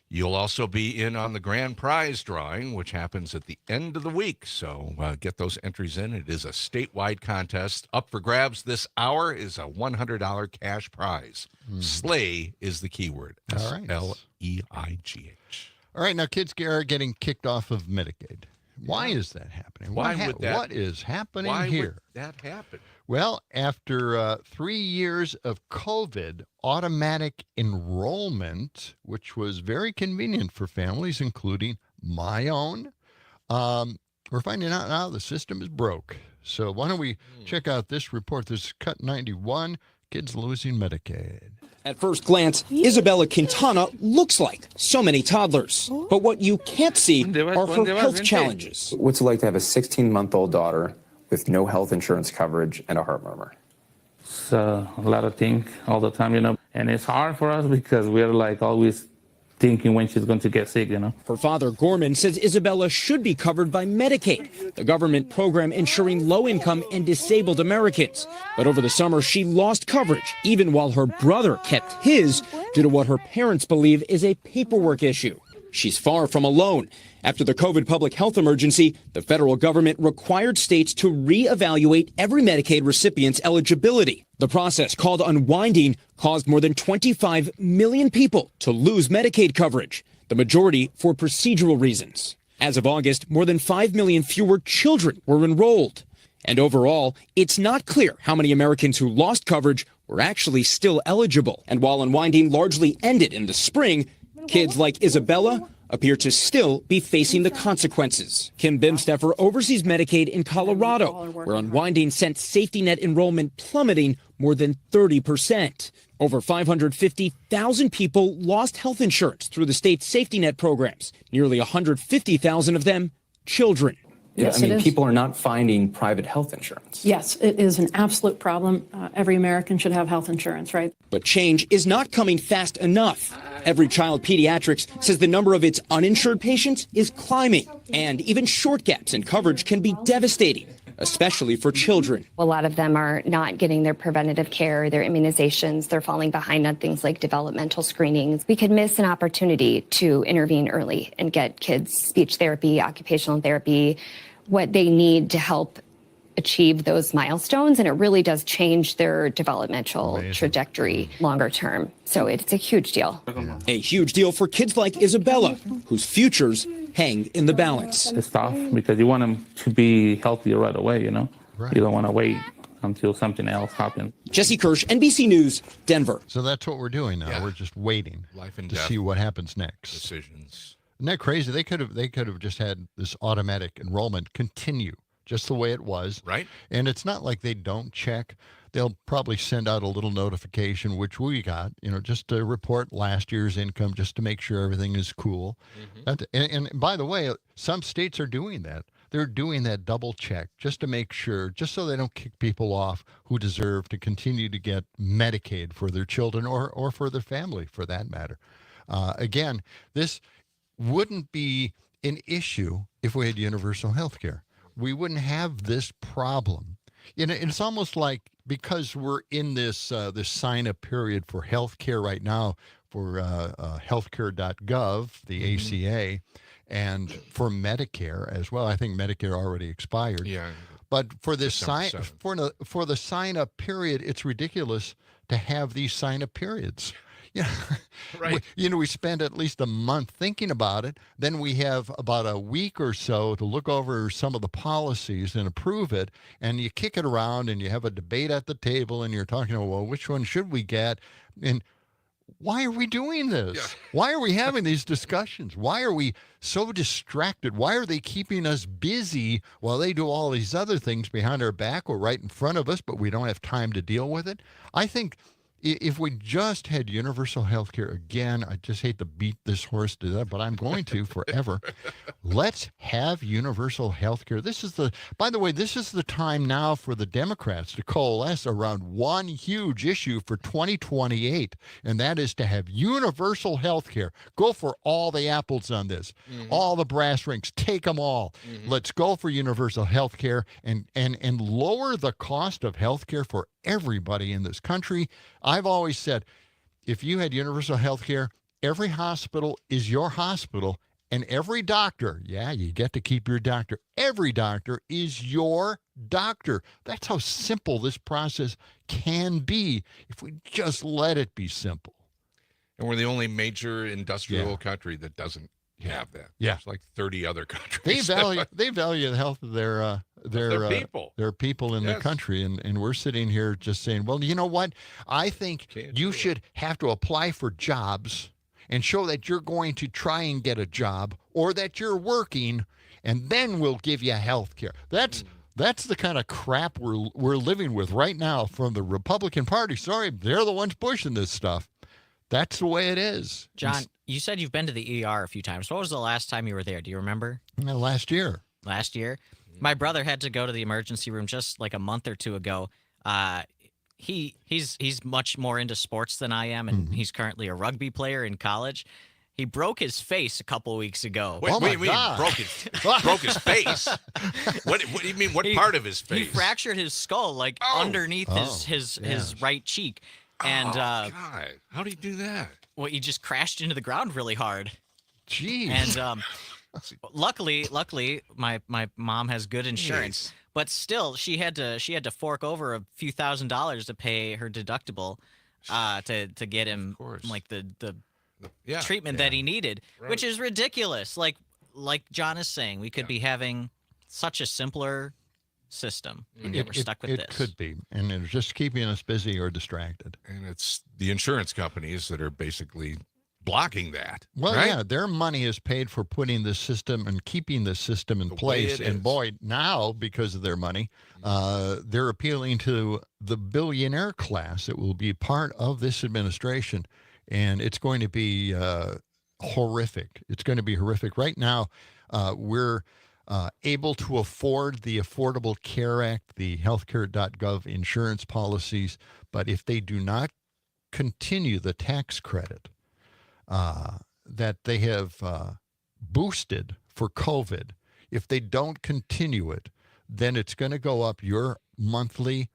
you'll also be in on the grand prize drawing, which happens at the end of the week. So get those entries in. It is a statewide contest. Up for grabs this hour is a $100 cash prize. Sleigh is the keyword. All right. S-L-E-I-G-H. All right, now kids are getting kicked off of Medicaid. Why is that happening? Why would that? What is happening Why here? would that happen? Well, after 3 years of COVID, automatic enrollment, which was very convenient for families, including my own, we're finding out now the system is broke. So why don't we check out this report? This is Cut 91, Kids Losing Medicaid. At first glance, Isabella Quintana looks like so many toddlers. But what you can't see are her health challenges. What's it like to have a 16-month-old daughter with no health insurance coverage and a heart murmur? It's a lot of things all the time, and it's hard for us because we're like always thinking when she's going to get sick, Her father, Gorman, says Isabella should be covered by Medicaid, the government program ensuring low-income and disabled Americans. But over the summer, she lost coverage, even while her brother kept his, due to what her parents believe is a paperwork issue. She's far from alone. After the COVID public health emergency, the federal government required states to reevaluate every Medicaid recipient's eligibility. The process, called unwinding, caused more than 25 million people to lose Medicaid coverage, the majority for procedural reasons. As of August, more than 5 million fewer children were enrolled. And overall, it's not clear how many Americans who lost coverage were actually still eligible. And while unwinding largely ended in the spring, kids like Isabella appear to still be facing the consequences. Kim Bimsteffer oversees Medicaid in Colorado, where unwinding sent safety net enrollment plummeting more than 30%. Over 550,000 people lost health insurance through the state's safety net programs, nearly 150,000 of them children. Yes, people are not finding private health insurance. Yes, it is an absolute problem. Every American should have health insurance, right? But change is not coming fast enough. Every Child Pediatrics says the number of its uninsured patients is climbing, and even short gaps in coverage can be devastating, especially for children. A lot of them are not getting their preventative care, their immunizations. They're falling behind on things like developmental screenings. We could miss an opportunity to intervene early and get kids speech therapy, occupational therapy, what they need to help achieve those milestones, and it really does change their developmental trajectory longer term. So it's a huge deal. A huge deal for kids like Isabella, whose futures hang in the balance. It's tough because you want them to be healthy right away, Right. You don't want to wait until something else happens. Jesse Kirsch, NBC News, Denver. So that's what we're doing now. Yeah. We're just waiting to see what happens next. Decisions. Isn't that crazy? They could have just had this automatic enrollment continue just the way it was. Right. And it's not like they don't check. They'll probably send out a little notification, which we got, just to report last year's income, just to make sure everything is cool. And by the way, some states are doing that. They're doing that double check just to make sure, just so they don't kick people off who deserve to continue to get Medicaid for their children or for their family, for that matter. Again, this wouldn't be an issue if we had universal health care. We wouldn't have this problem. It's almost like, because we're in this sign-up period for health care right now for healthcare.gov, the ACA, and for Medicare as well. I think Medicare already expired. Yeah. But for this for the sign-up period, it's ridiculous to have these sign-up periods. Yeah, Right. we spend at least a month thinking about it. Then we have about a week or so to look over some of the policies and approve it. And you kick it around and you have a debate at the table and you're talking about, well, which one should we get? And why are we doing this? Yeah. Why are we having these discussions? Why are we so distracted? Why are they keeping us busy while they do all these other things behind our back or right in front of us, but we don't have time to deal with it? I think if we just had universal health care again, I just hate to beat this horse to death, but I'm going to forever. Let's have universal health care. By the way, this is the time now for the Democrats to coalesce around one huge issue for 2028, and that is to have universal health care. Go for all the apples on this, all the brass rings, take them all. Let's go for universal health care and lower the cost of health care for everybody in this country. I've always said, if you had universal health care, every hospital is your hospital, and every doctor, you get to keep your doctor. Every doctor is your doctor. That's how simple this process can be if we just let it be simple. And we're the only major industrial country that doesn't have that. Yeah. There's like 30 other countries. They value the health of their people. Their people in the country, and we're sitting here just saying, well, you know what? I think you should have to apply for jobs and show that you're going to try and get a job or that you're working, and then we'll give you health care. That's the kind of crap we're living with right now from the Republican Party. Sorry, they're the ones pushing this stuff. That's the way it is. John, you said you've been to the ER a few times. What was the last time you were there? Do you remember? Last year. Last year? My brother had to go to the emergency room just like a month or two ago. He's much more into sports than I am, and he's currently a rugby player in college. He broke his face a couple weeks ago. Wait, what do you mean broke his face? What do you mean? What part of his face? He fractured his skull, like underneath his right cheek. And God, how do you do that? Well, he just crashed into the ground really hard. Jeez. And luckily, my mom has good insurance, but still, she had to fork over a few $1,000s to pay her deductible, to get him like the treatment that he needed, which is ridiculous. Like John is saying, we could be having such a simpler system, and yet we're stuck with this. It could be, and it's just keeping us busy or distracted. And it's the insurance companies that are basically blocking that. Well, right? yeah, their money is paid for putting the system and keeping the system in place. And boy, now, because of their money, they're appealing to the billionaire class that will be part of this administration. And it's going to be horrific. It's going to be horrific. Right now, we're able to afford the Affordable Care Act, the healthcare.gov insurance policies. But if they do not continue the tax credit that they have boosted for COVID, if they don't continue it, then it's going to go up your monthly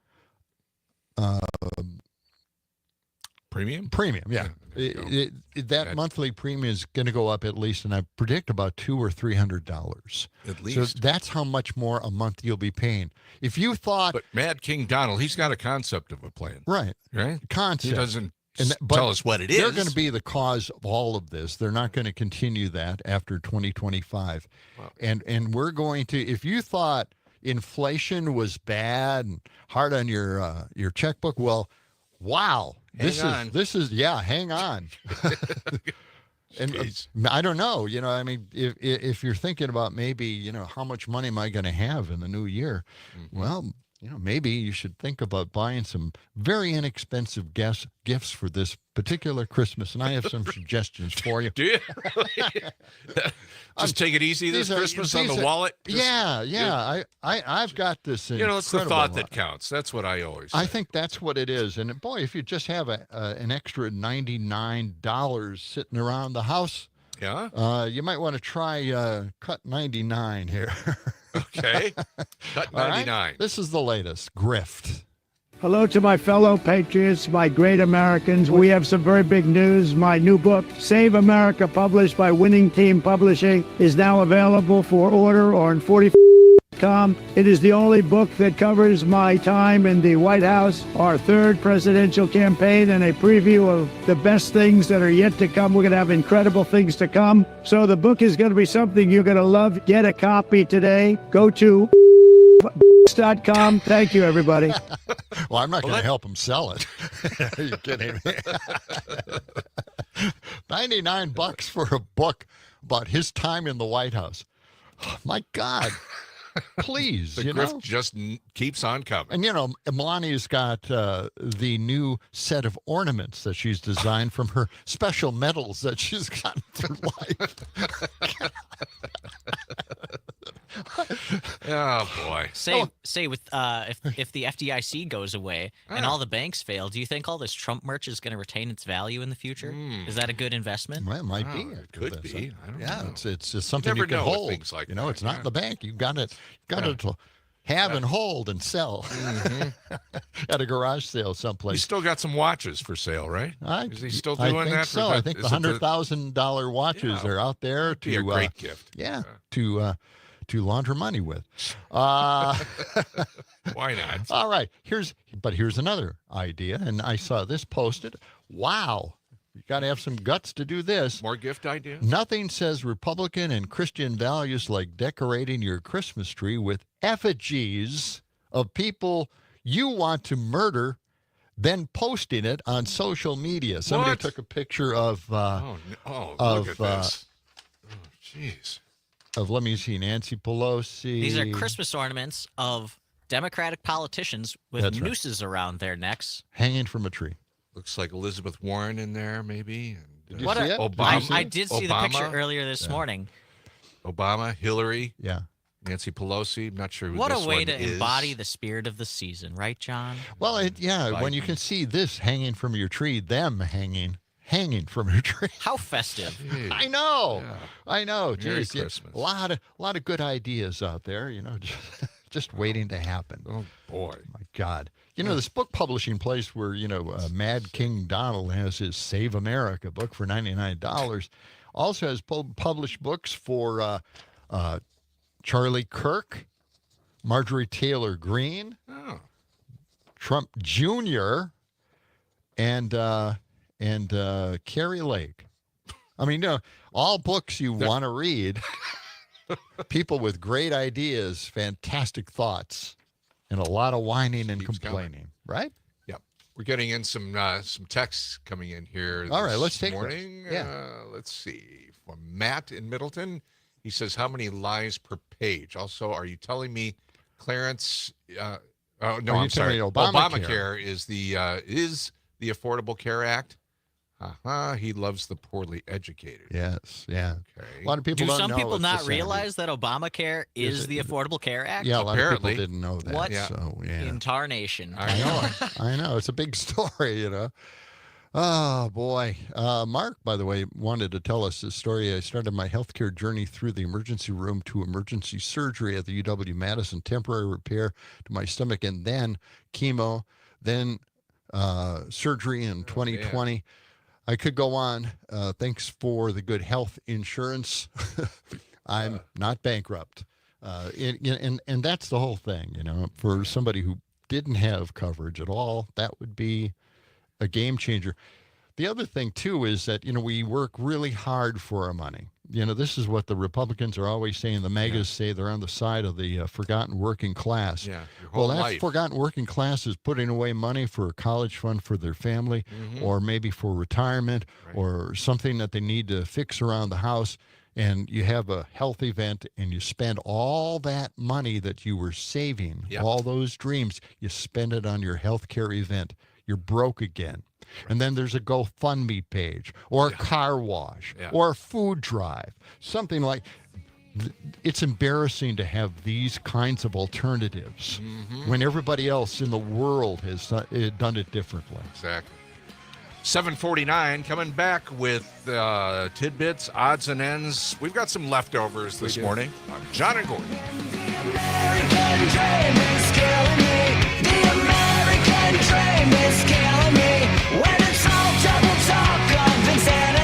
premium. Yeah, that monthly premium is going to go up at least, and I predict about $200 or $300 at least. So that's how much more a month you'll be paying. If you thought, but Mad King Donald, he's got a concept of a plan, right? Concept. He doesn't tell us what it is. They're going to be the cause of all of this. They're not going to continue that after 2025. Wow. And we're going to, if you thought inflation was bad and hard on your checkbook, well, wow. This is hang on. And I don't know, I mean, if you're thinking about maybe, how much money am I going to have in the new year? Well, maybe you should think about buying some very inexpensive gifts for this particular Christmas, and I have some suggestions for you. Do you? Just take it easy this Christmas on the wallet? I've got this. It's the thought that counts. That's what I always say. I think that's what it is. And boy, if you just have an extra $99 sitting around the house, you might want to try cut 99 here. Okay. Cut 99. Right? This is the latest grift. Hello to my fellow patriots, my great Americans. We have some very big news. My new book, Save America, published by Winning Team Publishing, is now available for order on 40 It is the only book that covers my time in the White House, our third presidential campaign, and a preview of the best things that are yet to come. We're going to have incredible things to come. So the book is going to be something you're going to love. Get a copy today. Go to .com. Thank you, everybody. Well, I'm not going to help him sell it. Are you kidding me? $99 for a book about his time in the White House. Oh, my God. Please, the grift just keeps on coming. And, Melania's got the new set of ornaments that she's designed from her special medals that she's gotten through life. Oh, boy. Say with if the FDIC goes away and all the banks fail, do you think all this Trump merch is going to retain its value in the future? Is that a good investment? Well, it might be. It could be. I don't know. It's just something you can hold. Things like it's not in the bank. You've got it. To have and hold and sell at a garage sale someplace. He's still got some watches for sale, right? Is he still doing I think that? So. I think the $100,000 watches are out there to be a great gift. Yeah, to launder money with. Why not? All right. Here's another idea, and I saw this posted. Wow. You got to have some guts to do this. More gift ideas? Nothing says Republican and Christian values like decorating your Christmas tree with effigies of people you want to murder, then posting it on social media. Somebody took a picture of look at this. Jeez. Let me see, Nancy Pelosi. These are Christmas ornaments of Democratic politicians with nooses around their necks. Hanging from a tree. Looks like Elizabeth Warren in there, maybe. Did you see it? Obama. I did see the picture earlier this morning. Obama, Hillary. Yeah. Nancy Pelosi. I'm not sure who what this a way one to is. embody the spirit of the season, right, John? Well, when you can see this hanging from your tree, them hanging from your tree. How festive. I know. Yeah. I know. Merry Jeez, Christmas. A lot of good ideas out there, just waiting to happen. Oh, boy. My God. This book publishing place where, Mad King Donald has his Save America book for $99. Also has published books for Charlie Kirk, Marjorie Taylor Greene, Trump Jr., and Carrie Lake. I mean, all books you want to read. People with great ideas, fantastic thoughts, and a lot of whining and complaining, right? Yep. We're getting in some texts coming in here. All right, let's take morning. those. Yeah. Let's see. From Matt in Middleton, he says, "How many lies per page?" Also, are you telling me, Clarence? No, I'm sorry. Obamacare is the Affordable Care Act. He loves the poorly educated. Yes, yeah. Okay. A lot of people don't know. Do some people it's not the realize that Obamacare is the Affordable Care Act? Yeah, a lot Apparently. of people didn't know that. What So, yeah. in tarnation? I know. I know. It's a big story, Oh, boy. Mark, by the way, wanted to tell us this story. I started my healthcare journey through the emergency room to emergency surgery at the UW Madison, temporary repair to my stomach, and then chemo, then surgery in 2020. Yeah. I could go on. Thanks for the good health insurance. I'm not bankrupt. And that's the whole thing, for somebody who didn't have coverage at all, that would be a game changer. The other thing, too, is that, we work really hard for our money. This is what the Republicans are always saying. The MAGAs say they're on the side of the forgotten working class. Yeah, your whole that life. forgotten working class is putting away money for a college fund for their family, or maybe for retirement, or something that they need to fix around the house. And you have a health event, and you spend all that money that you were saving, all those dreams, you spend it on your health care event. You're broke again. And then there's a GoFundMe page, or a car wash, or a food drive, something like. It's embarrassing to have these kinds of alternatives when everybody else in the world has done it differently. Exactly. 7:49, coming back with tidbits, odds and ends. We've got some leftovers this morning. I'm John and Gordy. American dream is killing me. The American dream is killing me. When it's all double talk of insanity.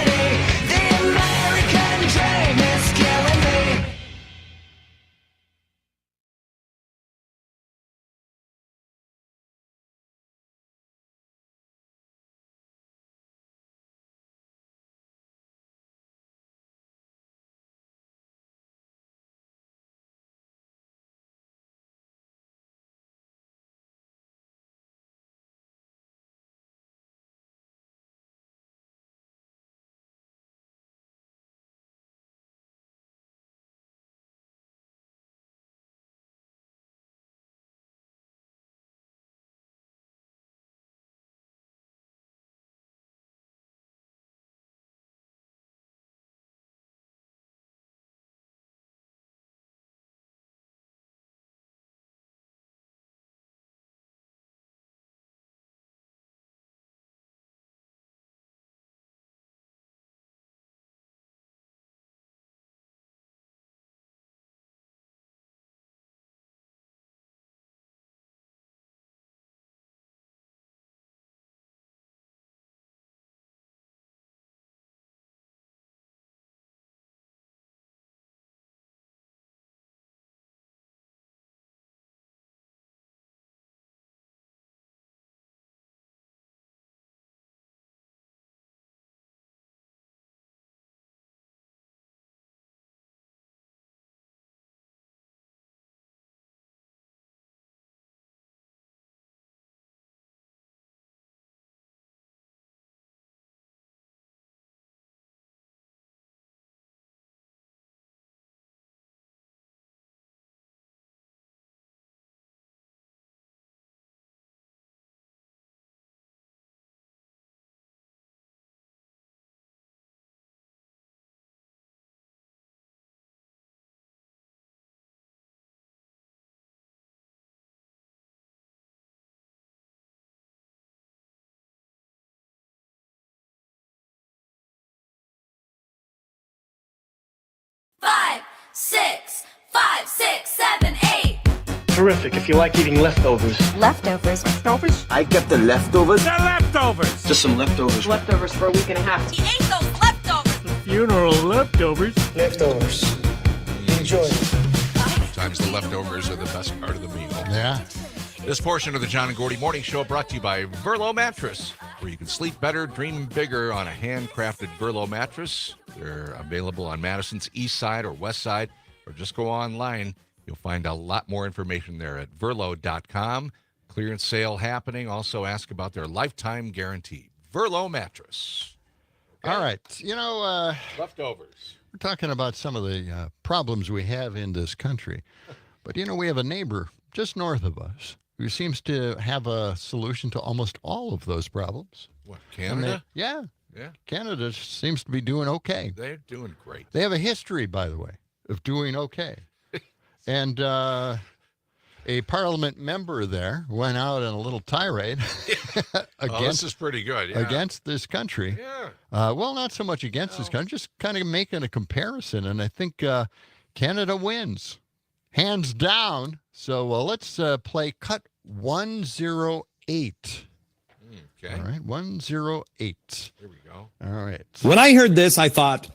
5, 6, 5, 6, 7, 8. Terrific if you like eating leftovers. Leftovers. Leftovers? I get the leftovers. The leftovers! Just some leftovers. Leftovers for a week and a half. He ate those leftovers. Funeral leftovers. Leftovers. Enjoy. Sometimes the leftovers are the best part of the meal. Yeah. This portion of the John and Gordy Morning Show brought to you by Verlo Mattress, where you can sleep better, dream bigger on a handcrafted Verlo mattress. They're available on Madison's east side or west side, or just go online. You'll find a lot more information there at verlo.com. Clearance sale happening. Also ask about their lifetime guarantee. Verlo Mattress. All right. Leftovers. We're talking about some of the problems we have in this country. But, we have a neighbor just north of us who seems to have a solution to almost all of those problems. What, Canada? Yeah. Yeah. Canada seems to be doing okay. They're doing great. They have a history, by the way, of doing okay. And a parliament member there went out on a little tirade this is pretty good. Yeah. against this country. Yeah. Well, not so much against this country, just kind of making a comparison. And I think Canada wins, hands down. So let's play cut 108. Okay. All right, 108. Here we go. All right. When I heard this, I thought,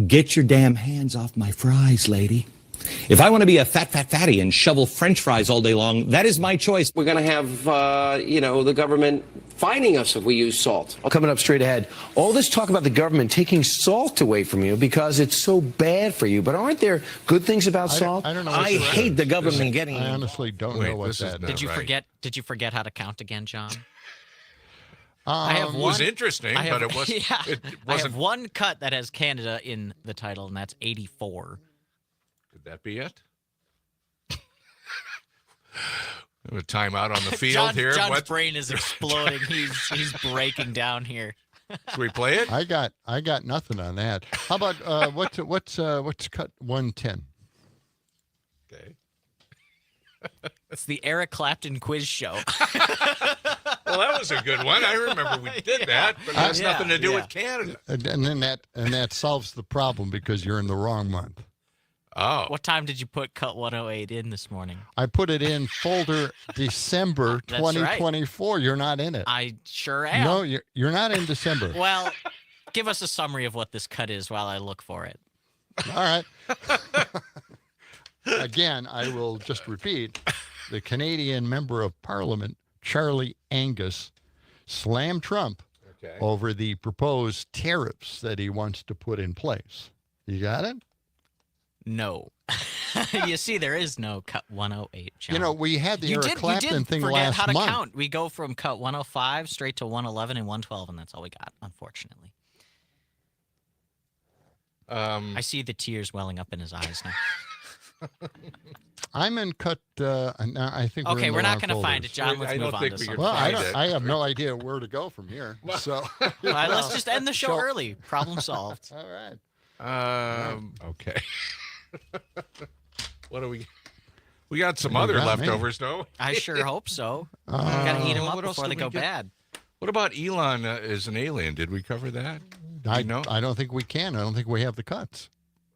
get your damn hands off my fries, lady. If I want to be a fatty and shovel French fries all day long, that is my choice. We're going to have, the government fining us if we use salt. Coming up straight ahead, all this talk about the government taking salt away from you because it's so bad for you. But aren't there good things about salt? I don't know. I hate the government getting. I honestly don't know what that is. Did you forget how to count again, John? It was interesting, but it wasn't. Yeah, it I wasn't. have one cut that has Canada in the title, and that's 84. Could that be it? A timeout on the field here. John's brain is exploding. He's breaking down here. Should we play it? I got nothing on that. How about what's cut 110? Okay. It's the Eric Clapton quiz show. Well, that was a good one. I remember we did that, but it has nothing to do with Canada. And then that solves the problem because you're in the wrong month. Oh. What time did you put cut 108 in this morning? I put it in folder December 2024. Right. You're not in it. I sure am. No, you're not in December. Well, give us a summary of what this cut is while I look for it. All right. Again, I will just repeat. The Canadian Member of Parliament, Charlie Angus, slammed Trump over the proposed tariffs that he wants to put in place. You got it? No. You see, there is no cut 108, John. We had the Eric Clapton thing last month. You did forget how to count. We go from cut 105 straight to 111 and 112, and that's all we got, unfortunately. I see the tears welling up in his eyes now. I'm in cut. I think. Okay, we're not going to find it, John. Let's move on to something. Well, I have no idea where to go from here. So let's just end the show early. Problem solved. All right. Okay. What do we? We got some other leftovers, no? I sure hope so. Got to eat them up before they go bad. What about Elon as an alien? Did we cover that? I don't think we can. I don't think we have the cuts.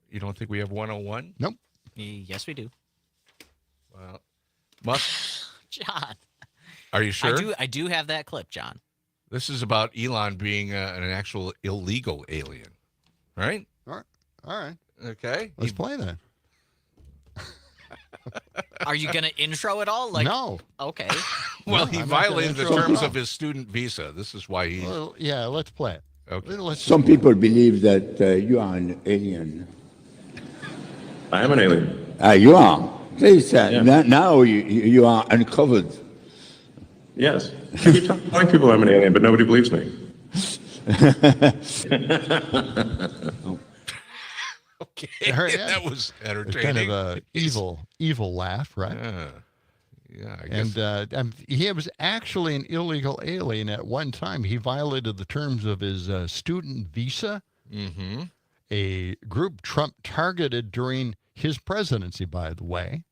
You don't think we have 101? Nope. Yes, we do. Well, John. Are you sure? I do have that clip, John. This is about Elon being an actual illegal alien, right? All right. Okay. Let's play that. Are you going to intro it all? No. Okay. Well, he violated the terms of his student visa. This is why he. Well, yeah, let's play it. Okay. Some people believe that you are an alien. I am an alien. You are. Please, now you are uncovered. Yes. I keep telling people I'm an alien, but nobody believes me. Okay, that was entertaining. Kind of a evil laugh, right? Yeah, I guess. And he was actually an illegal alien at one time. He violated the terms of his student visa. Mm-hmm. A group Trump targeted during his presidency, by the way,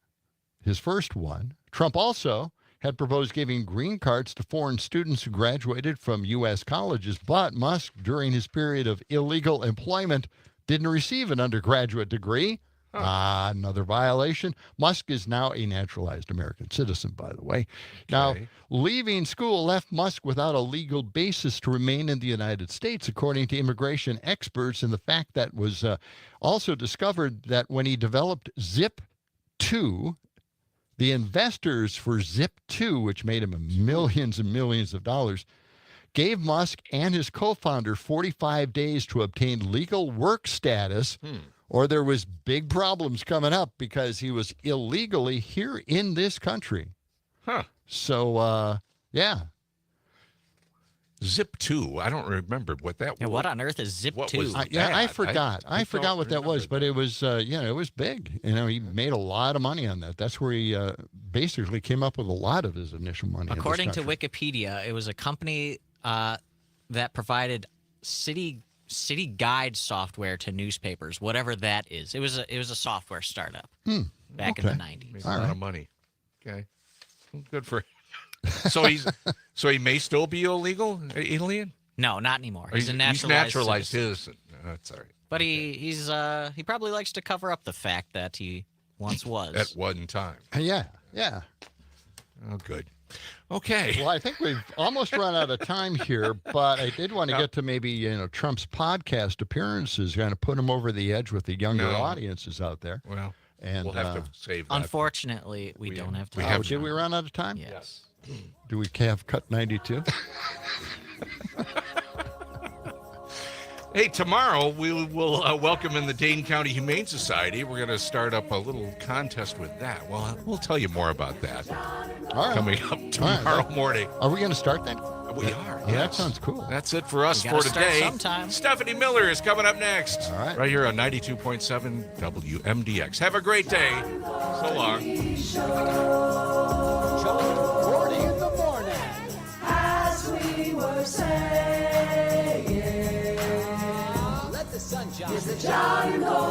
his first one. Trump also had proposed giving green cards to foreign students who graduated from U.S. colleges, but Musk, during his period of illegal employment, didn't receive an undergraduate degree. Another violation. Musk is now a naturalized American citizen, by the way. Now, leaving school left Musk without a legal basis to remain in the United States, according to immigration experts, and the fact that was also discovered that when he developed Zip2, the investors for Zip2, which made him millions and millions of dollars, gave Musk and his co-founder 45 days to obtain legal work status, or there was big problems coming up because he was illegally here in this country. So, yeah. Zip2. I don't remember what that was. What on earth is Zip2? I forgot. I forgot what that was, but it was, it was big. He made a lot of money on that. That's where he basically came up with a lot of his initial money. According to Wikipedia, it was a company that provided city guide software to newspapers, whatever that is. It was a software startup back in the 90s. Makes a lot of money. Okay, good for him. So he may still be illegal, alien? No, not anymore. He's a naturalized citizen. That's all right. But he probably likes to cover up the fact that he once was at one time. Yeah. Oh, good. Okay. Well, I think we've almost run out of time here, but I did want to get to maybe Trump's podcast appearances, kind of put him over the edge with the younger audiences out there. Well, and we'll have to save that. Unfortunately, we don't have time. Did we run out of time? Yes. Do we have cut 92? Hey, tomorrow we will welcome in the Dane County Humane Society. We're going to start up a little contest with that. Well, we'll tell you more about that coming up tomorrow morning. Are we going to start that? We are. Yeah, that sounds cool. That's it for us for today. Stephanie Miller is coming up next. All right. Right here on 92.7 WMDX. Have a great day. So long. John and Gordy in the morning. As we were saying, let the sun shine. It's the John and Gordy